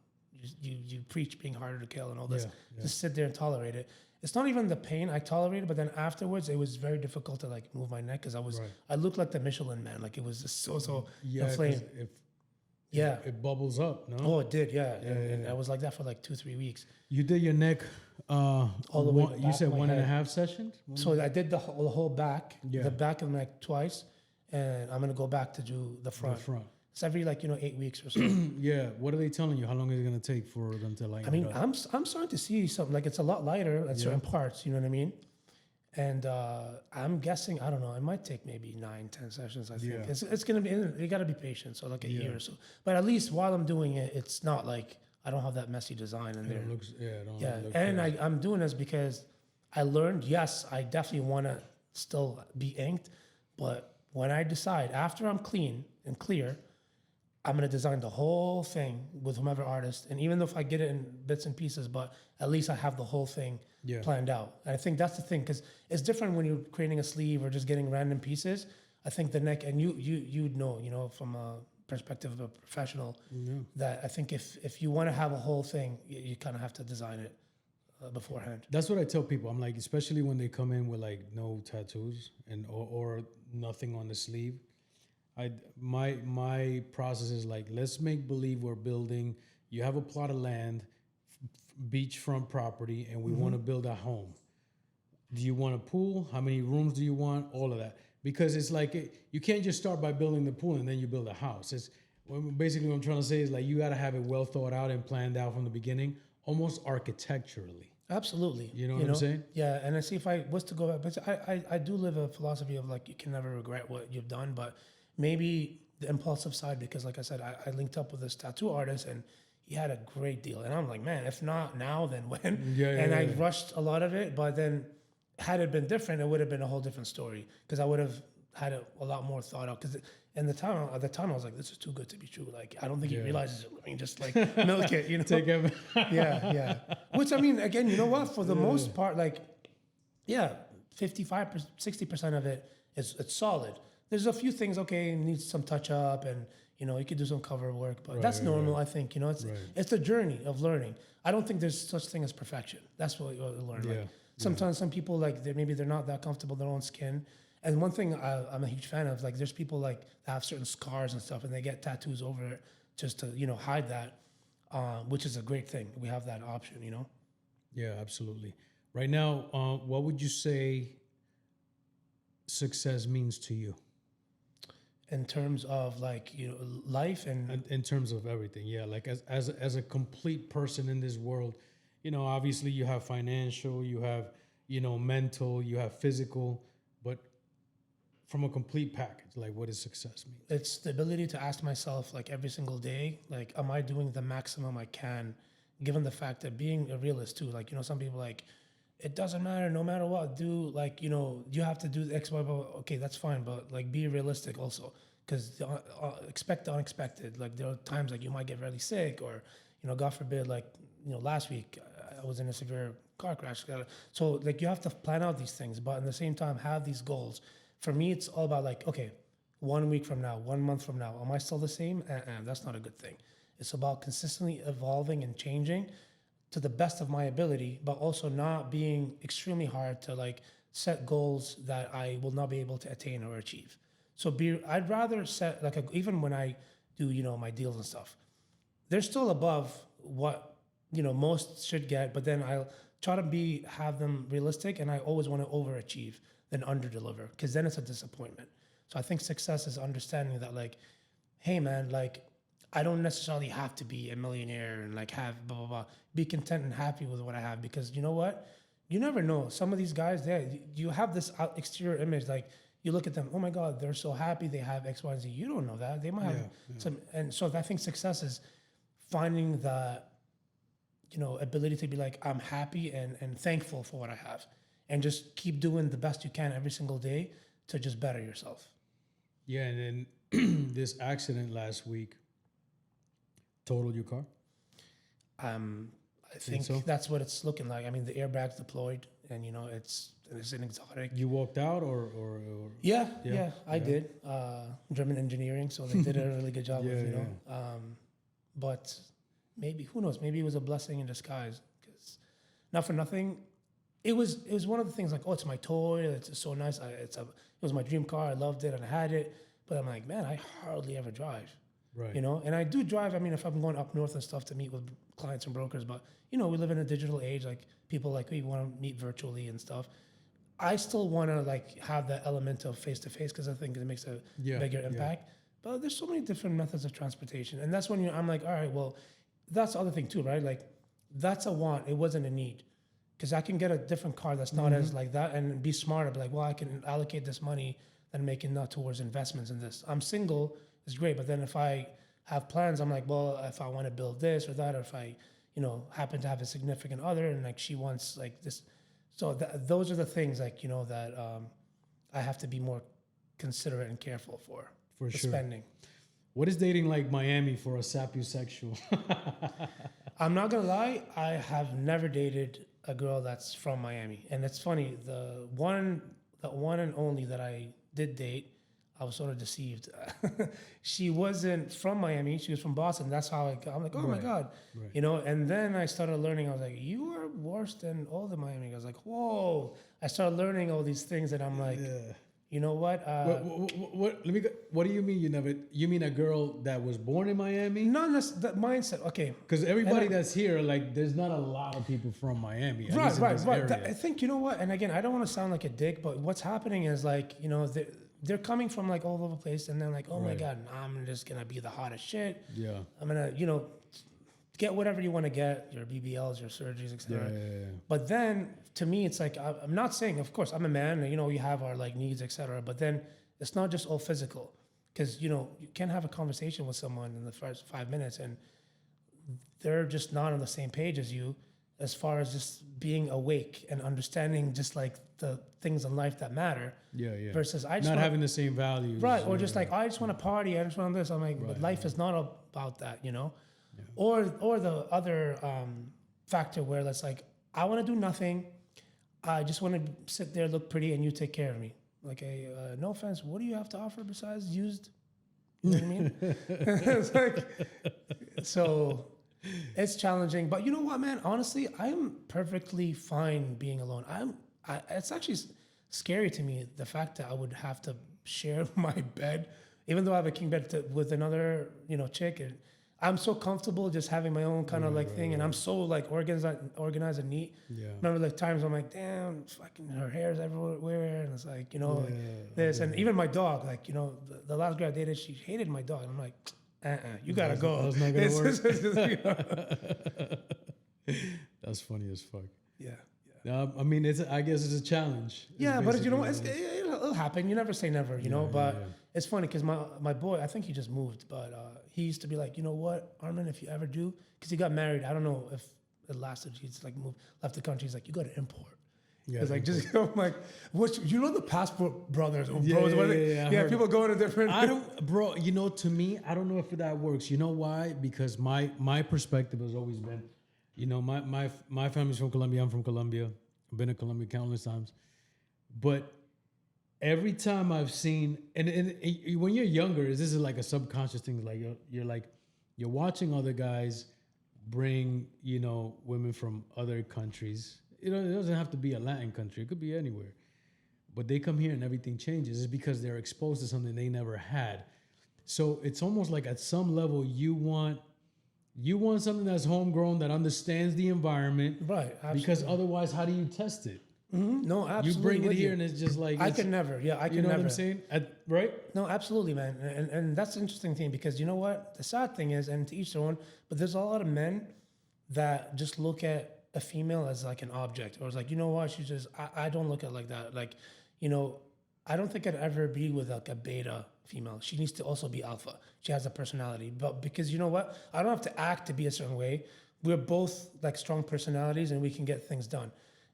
You preach being harder to kill and all this. Just sit there and tolerate it. It's not even the pain I tolerated, but then afterwards it was very difficult to like move my neck because I looked like the Michelin Man. Like it was just so inflamed.
It bubbles up. No.
Oh, it did. And I was like that for like 2-3 weeks.
You did your neck.
All the way.
You said 1.5 sessions.
So I did the whole back, the back of my neck twice, and I'm gonna go back to do the front. It's every 8 weeks or so.
Yeah. What are they telling you? How long is it gonna take for them to like?
I mean, I'm starting to see something like it's a lot lighter at certain parts. You know what I mean? And I'm guessing I don't know. It might take maybe 9-10 sessions. I think it's gonna be. You got to be patient. So like a year or so. But at least while I'm doing it, it's not like I don't have that messy design in there. I'm doing this because I learned. Yes, I definitely want to still be inked, but when I decide after I'm clean and clear, I'm gonna design the whole thing with whomever artist, and even though if I get it in bits and pieces, but at least I have the whole thing planned out. And I think that's the thing, because it's different when you're creating a sleeve or just getting random pieces. I think the neck, and you'd know, from a perspective of a professional, that I think if you want to have a whole thing, you kind of have to design it beforehand.
That's what I tell people. I'm like, especially when they come in with like no tattoos and or nothing on the sleeve. My process is like, let's make believe we're building. You have a plot of land, beachfront property, and we want to build a home. Do you want a pool? How many rooms do you want? All of that. Because it's like, you can't just start by building the pool and then you build a house. It's basically what I'm trying to say is like, you got to have it well thought out and planned out from the beginning, almost architecturally.
Absolutely.
You know what I'm saying?
Yeah, and I see if I was to go back, but I do live a philosophy of like, you can never regret what you've done, but maybe the impulsive side, because like I said, I linked up with this tattoo artist and he had a great deal. And I'm like, man, if not now, then when? I rushed a lot of it, but then had it been different, it would have been a whole different story, because I would have had it a lot more thought out. Because at the time, I was like, this is too good to be true. Like, I don't think he realizes it. I mean, just like milk it, Take it. Yeah. Which, I mean, again, you know what? For the most part, like, 55%, 60% of it it's solid. There's a few things, it needs some touch up, and you could do some cover work, but that's normal. I think it's a journey of learning. I don't think there's such thing as perfection. That's what you learn. Like, sometimes some people maybe they're not that comfortable in their own skin. And one thing I'm a huge fan of, like, there's people like that have certain scars and stuff, and they get tattoos over it just to hide that, which is a great thing. We have that option. Yeah,
absolutely. Right now, what would you say success means to you
in terms of like, you know, life and
in terms of everything. Yeah, like as a complete person in this world, you know, obviously you have financial, you have, you know, mental, you have physical, but from a complete package, like what does success mean?
it's the ability to ask myself like every single day, like, am I doing the maximum I can, given the fact that being a realist too, like, you know, some people like, it doesn't matter, no matter what, do like, you know, you have to do the X, Y, blah, blah. Okay, that's fine, but like be realistic also, because expect the unexpected. Like there are times like you might get really sick, or, you know, God forbid, like, you know, last week I was in a severe car crash. So like you have to plan out these things, but at the same time have these goals. For me, it's all about like, okay, 1 week from now, 1 month from now, am I still the same? That's not a good thing. It's about consistently evolving and changing to the best of my ability, but also not being extremely hard to like set goals that I will not be able to attain or achieve. So I'd rather set like even when I do, you know, my deals and stuff, they're still above what, you know, most should get, but then I'll try to have them realistic, and I always want to overachieve than underdeliver, because then it's a disappointment. So I think success is understanding that like, hey man, like I don't necessarily have to be a millionaire and like have blah blah blah. Be content and happy with what I have, because you know what? You never know. Some of these guys, you have this exterior image, like you look at them, oh my God, they're so happy they have X, Y, and Z. You don't know that. They might have some, and so I think success is finding the, you know, ability to be like, I'm happy and thankful for what I have, and just keep doing the best you can every single day to just better yourself.
Yeah, and then this accident last week totaled your car?
I think
so?
that's what it's looking like. I mean, the airbag's deployed, and you know, it's an exotic.
You walked out, or
Yeah, I did. German engineering, so they did a really good job with, you know. But maybe, who knows? Maybe it was a blessing in disguise. Because not for nothing, it was one of the things like, oh, it's my toy. It's so nice. It was my dream car. I loved it and I had it. But I'm like, man, I hardly ever drive.
Right.
You know, and I do drive. I mean, if I'm going up north and stuff to meet with clients and brokers, but you know, we live in a digital age. Like people like we want to meet virtually and stuff. I still want to like have that element of face to face, because I think it makes a bigger impact. But there's so many different methods of transportation, and that's when I'm like, all right, well, that's the other thing too, right? Like that's a want. It wasn't a need, because I can get a different car that's not as like that and be smarter. Be like, well, I can allocate this money and make it not towards investments in this. I'm single. It's great, but then if I have plans, I'm like, well, if I want to build this or that, or if I, you know, happen to have a significant other and like she wants like this, so those are the things like, you know, that I have to be more considerate and careful for
sure.
spending.
What is dating like Miami for a sapiosexual?
I'm not gonna lie, I have never dated a girl that's from Miami, and it's funny. The one and only that I did date, I was sort of deceived. She wasn't from Miami. She was from Boston. That's how I'm like, oh my God. Right. You know, and then I started learning. I was like, you are worse than all the Miami guys. Like, whoa. I started learning all these things, and I'm like, you know what?
What do you mean you mean a girl that was born in Miami?
Not that mindset. Okay.
Because everybody that's here, like, there's not a lot of people from Miami.
Right. I think, you know what? And again, I don't want to sound like a dick, but what's happening is like, you know, they're coming from like all over the place, and they're like, oh my God, I'm just gonna be the hottest shit. Yeah. I'm gonna, you know, get whatever you want to get, your BBLs, your surgeries, etc. Yeah. But then to me, it's like, I'm not saying, of course, I'm a man, you know, we have our like needs, etc. But then it's not just all physical, because, you know, you can have a conversation with someone in the first 5 minutes and they're just not on the same page as you, as far as just being awake and understanding just like the things in life that matter. Yeah. Versus I just
not having the same values.
Right. Or just like, I just want to party. I just want this. I'm like, but life is not about that, you know? Yeah. Or the other factor where it's like, I want to do nothing. I just want to sit there, look pretty, and you take care of me. Like, no offense, what do you have to offer besides used? You know what I mean? It's like, so it's challenging. But you know what, man? Honestly, I'm perfectly fine being alone. It's actually scary to me, the fact that I would have to share my bed, even though I have a king bed with another, you know, chick. And I'm so comfortable just having my own kind of like thing, and I'm so like organized and neat.
Yeah.
Remember like times I'm like, damn, fucking her hair's everywhere, and it's like, you know, like this, and even my dog, like, you know, the last girl I dated, she hated my dog, and I'm like, you gotta go.
That's not gonna work. That's funny as fuck.
Yeah.
I mean, I guess it's a challenge.
Yeah, but you know what? It'll happen. You never say never, you know. But
yeah.
it's funny because my boy, I think he just moved, but he used to be like, you know what, Armen, if you ever do, because he got married. I don't know if it lasted. He's like left the country. He's like, you got to import. Yeah, it's like just I'm like, what? You know the passport brothers or bros? Yeah, people go to different.
I don't, bro. You know, to me, I don't know if that works. You know why? Because my perspective has always been, you know, my family's from Colombia. I'm from Colombia. I've been to Colombia countless times, but every time I've seen, and when you're younger, this is like a subconscious thing. Like you're watching other guys bring, you know, women from other countries. You know, it doesn't have to be a Latin country. It could be anywhere. But they come here and everything changes. It's because they're exposed to something they never had. So it's almost like at some level you want something that's homegrown, that understands the environment.
Right. Absolutely.
Because otherwise, how do you test it?
Mm-hmm. No, absolutely.
You bring it here and it's just like...
I could never. Yeah, I could never.
You know what I'm saying? Right?
No, absolutely, man. And that's the interesting thing, because you know what? The sad thing is, and to each their own, but there's a lot of men that just look at a female as like an object, or it's like, you know what? She's just... I don't look at it like that. Like, you know, I don't think I'd ever be with like a beta female. She needs to also be alpha. She has a personality. But because you know what? I don't have to act to be a certain way. We're both like strong personalities and we can get things done.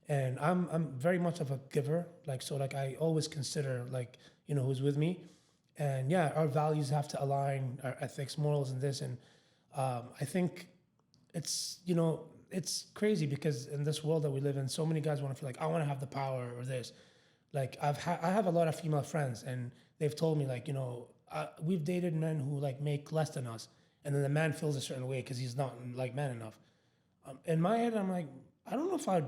And I'm very much of a giver. Like, so like I always consider like, you know, who's with me. And yeah, our values have to align, our ethics, morals, and this. And I think it's, you know, it's crazy because in this world that we live in, so many guys want to feel like, I want to have the power or this. Like I have a lot of female friends, and they've told me like, you know, we've dated men who like make less than us, and then the man feels a certain way because he's not like man enough. In my head, I'm like, I don't know if I'd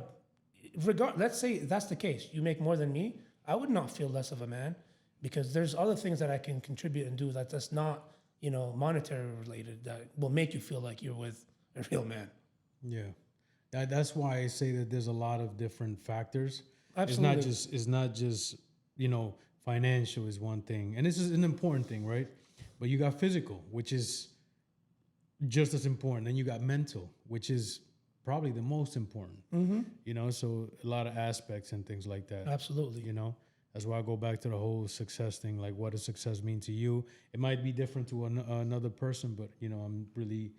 let's say that's the case. You make more than me, I would not feel less of a man, because there's other things that I can contribute and do that's not, you know, monetary related, that will make you feel like you're with a real man.
Yeah, that's why I say that there's a lot of different factors.
Absolutely.
It's not just, you know, financial is one thing, and this is an important thing, right? But you got physical, which is just as important. Then you got mental, which is probably the most important. Mm-hmm. You know, so a lot of aspects and things like that.
Absolutely.
You know, that's why I go back to the whole success thing. Like, what does success mean to you? It might be different to another person, but you know, I'm really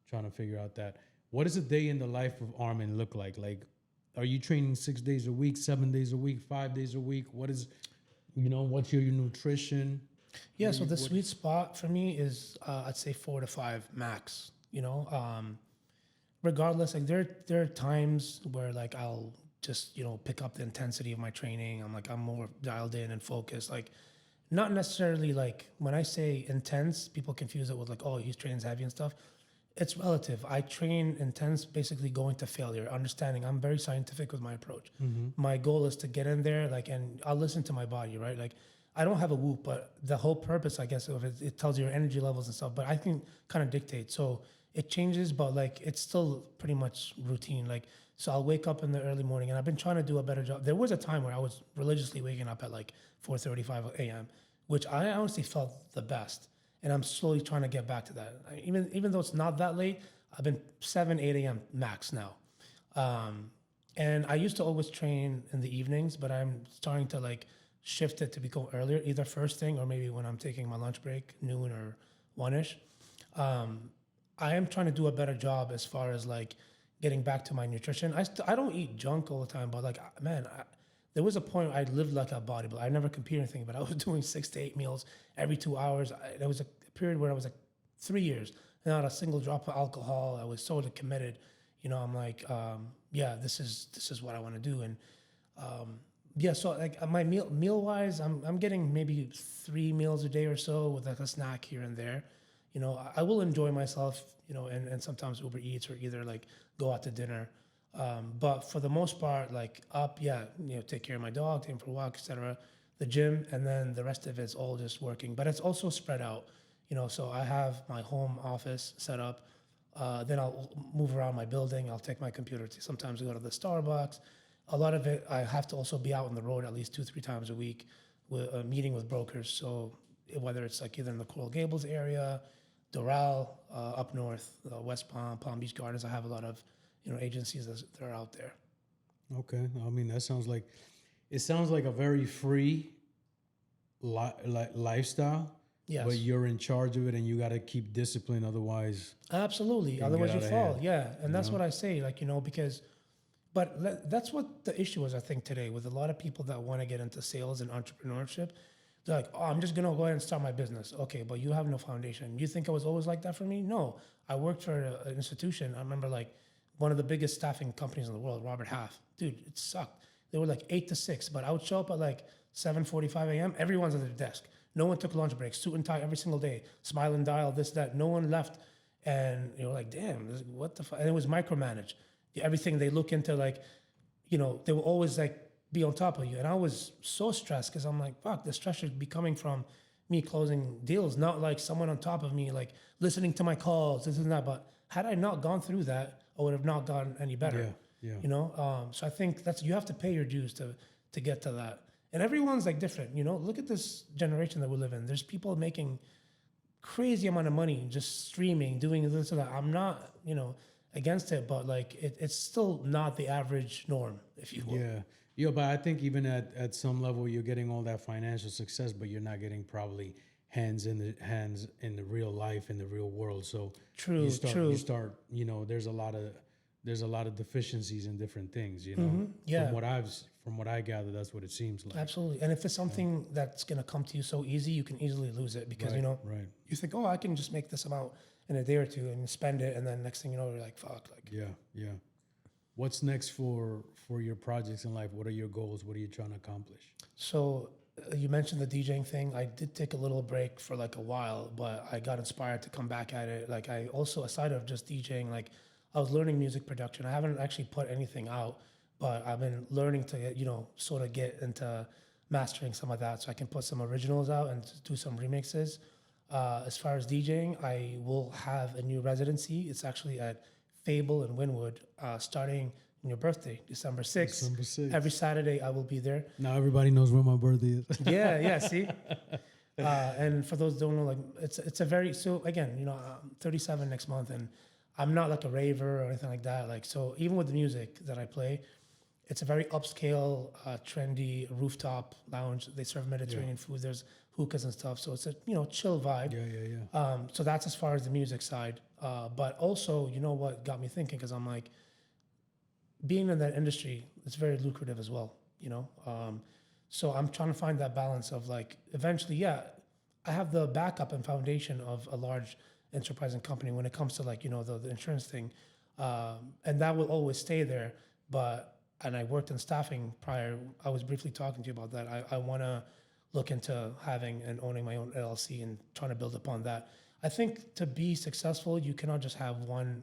trying to figure out that. What does a day in the life of Armen look like? Like, are you training 6 days a week, 7 days a week, 5 days a week? What is, you know, what's your nutrition?
Yeah, so the sweet spot for me is, I'd say 4 to 5 max, you know? Regardless, like there are times where like I'll just, you know, pick up the intensity of my training. I'm more dialed in and focused. Like, not necessarily like, when I say intense, people confuse it with like, oh, he's trains heavy and stuff. It's relative. I train intense, basically going to failure, understanding. I'm very scientific with my approach. Mm-hmm. My goal is to get in there, like, and I'll listen to my body, right? Like, I don't have a whoop, but the whole purpose, I guess, of it tells you your energy levels and stuff, but I can kind of dictate. So it changes, but like, it's still pretty much routine. Like, so I'll wake up in the early morning, and I've been trying to do a better job. There was a time where I was religiously waking up at like 4:35 a.m., which I honestly felt the best. And I'm slowly trying to get back to that. Even though it's not that late, I've been 7, 8 a.m. max now. And I used to always train in the evenings, but I'm starting to like shift it to go earlier, either first thing or maybe when I'm taking my lunch break, noon or 1-ish. I am trying to do a better job as far as like getting back to my nutrition. I don't eat junk all the time, but like, man, there was a point I lived like a bodybuilder. I never competed or anything, but I was doing 6 to 8 meals every 2 hours. There was a period where I was like 3 years, not a single drop of alcohol. I was so committed. You know, I'm like, yeah, this is what I want to do. And yeah, so like my meal wise, I'm getting maybe 3 meals a day or so with like a snack here and there. You know, I will enjoy myself, you know, and sometimes Uber Eats or either like go out to dinner. But for the most part, like take care of my dog, take him for a walk, etc. The gym, and then the rest of it's all just working. But it's also spread out. So I have my home office set up. Then I'll move around my building. I'll take my computer to sometimes go to the Starbucks. A lot of it, I have to also be out on the road at least 2-3 times a week with a meeting with brokers. So whether it's like either in the Coral Gables area, Doral, up north, West Palm, Palm Beach Gardens, I have a lot of agencies that are out there.
Okay, I mean it sounds like a very free lifestyle.
Yes.
But you're in charge of it, and you got to keep discipline. Otherwise,
absolutely. Otherwise, you fall. Yeah, and that's what I say. Like because, but that's what the issue is. I think today with a lot of people that want to get into sales and entrepreneurship, they're like, "Oh, I'm just gonna go ahead and start my business." Okay, but you have no foundation. You think it was always like that for me? No, I worked for an institution. I remember like one of the biggest staffing companies in the world, Robert Half. Dude, it sucked. They were like 8 to 6, but I would show up at like 7:45 a.m. Everyone's at their desk. No one took lunch breaks, suit and tie every single day, smile and dial, this, that. No one left. And you're like, damn, what the fuck? And it was micromanaged. Everything they look into, like, they will always like be on top of you. And I was so stressed because I'm like, fuck, the stress should be coming from me closing deals, not like someone on top of me, like listening to my calls, this and that. But had I not gone through that, I would have not gotten any better.
Yeah.
So I think you have to pay your dues to get to that. And everyone's like different, look at this generation that we live in. There's people making crazy amount of money just streaming, doing this or that. I'm not, against it, but like it's still not the average norm, if you will.
Yeah, but I think even at some level you're getting all that financial success, but you're not getting probably hands in the real life, in the real world. So
true.
You start, there's a lot of deficiencies in different things,
Yeah.
From what I gather, that's what it seems like.
Absolutely. And if it's something that's going to come to you so easy, you can easily lose it because,
Right.
you think, oh, I can just make this amount in a day or two and spend it. And then next thing you know, you're like, fuck. Like,
Yeah. What's next for your projects in life? What are your goals? What are you trying to accomplish?
So you mentioned the DJing thing. I did take a little break for like a while, but I got inspired to come back at it. Like I also, aside of just DJing, like I was learning music production. I haven't actually put anything out, but I've been learning to, sort of get into mastering some of that so I can put some originals out and do some remixes. As far as DJing, I will have a new residency. It's actually at FABEL in Wynwood, starting on your birthday, December 6th.
December 6th.
Every Saturday I will be there.
Now everybody knows where my birthday is.
Yeah, see? And for those who don't know, like it's a very, so again, I'm 37 next month and I'm not like a raver or anything like that. Like, so even with the music that I play, it's a very upscale, trendy rooftop lounge. They serve Mediterranean food. There's hookahs and stuff. So it's a, chill vibe.
Yeah.
So that's as far as the music side. But also, what got me thinking, because I'm like, being in that industry, it's very lucrative as well, So I'm trying to find that balance of like, eventually, I have the backup and foundation of a large enterprising company when it comes to like, the insurance thing. And that will always stay there. And I worked in staffing prior. I was briefly talking to you about that. I want to look into having and owning my own LLC and trying to build upon that. I think to be successful, you cannot just have one,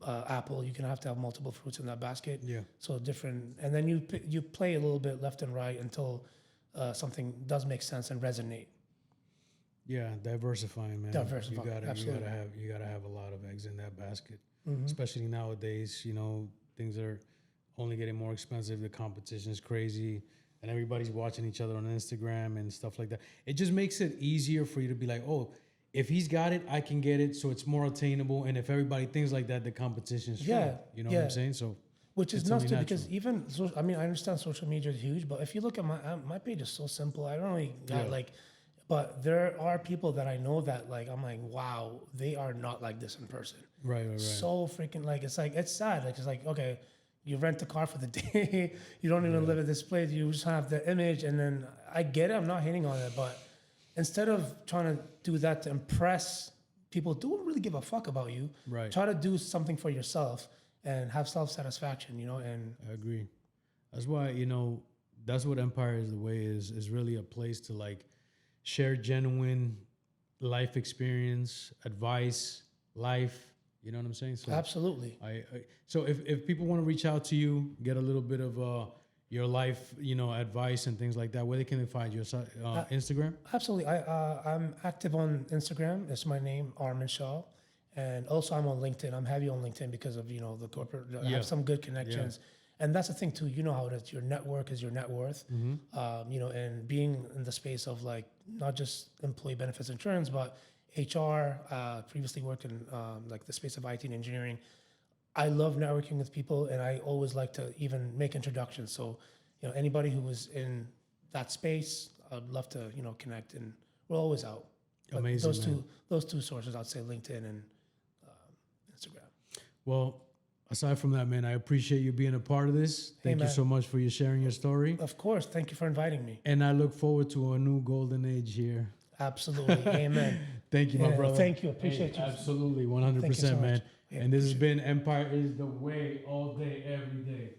apple. You have to have multiple fruits in that basket.
Yeah.
So different, and then you play a little bit left and right until something does make sense and resonate.
Yeah, diversifying, man.
Diversifying, absolutely.
You gotta have a lot of eggs in that basket, especially nowadays. Things are only getting more expensive. The competition is crazy, and everybody's watching each other on Instagram and stuff like that. It just makes it easier for you to be like, oh, if he's got it, I can get it. So it's more attainable. And if everybody thinks like that, the competition is strong. You know what I'm saying? So,
which is nuts too, because even I understand social media is huge, but if you look at my page is so simple. I don't really got but there are people that I know that like I'm like, wow, they are not like this in person.
Right.
So freaking like it's sad. Like it's like, okay, you rent a car for the day, you don't even live at this place, you just have the image, and then I get it, I'm not hating on it, but instead of trying to do that to impress people who don't really give a fuck about you, try to do something for yourself and have self-satisfaction, and
I agree. That's why, that's what Empire is the Way is really a place to like share genuine life experience, advice, life. You know what I'm saying? So
absolutely.
So if people want to reach out to you, get a little bit of your life, advice and things like that, where can they find you? Instagram?
Absolutely. I'm active on Instagram. It's my name, Armen Shaw. And also I'm on LinkedIn. I'm heavy on LinkedIn because of, the corporate, I have some good connections. And that's the thing too, you know how it is. Your network is your net worth. And being in the space of like, not just employee benefits insurance, but HR, previously worked in like the space of IT and engineering. I love networking with people, and I always like to even make introductions. So, anybody who was in that space, I'd love to, connect, and we're always out. But
Amazing.
those two sources, I'd say LinkedIn and Instagram.
Well, aside from that, man, I appreciate you being a part of this. Thank you so much for you sharing your story.
Of course. Thank you for inviting me.
And I look forward to a new golden age here.
Absolutely. Amen.
Thank you, my brother.
Thank you. Appreciate you.
Absolutely. 100%, man.
Yeah,
And this has been Empire is the Way all day, every day.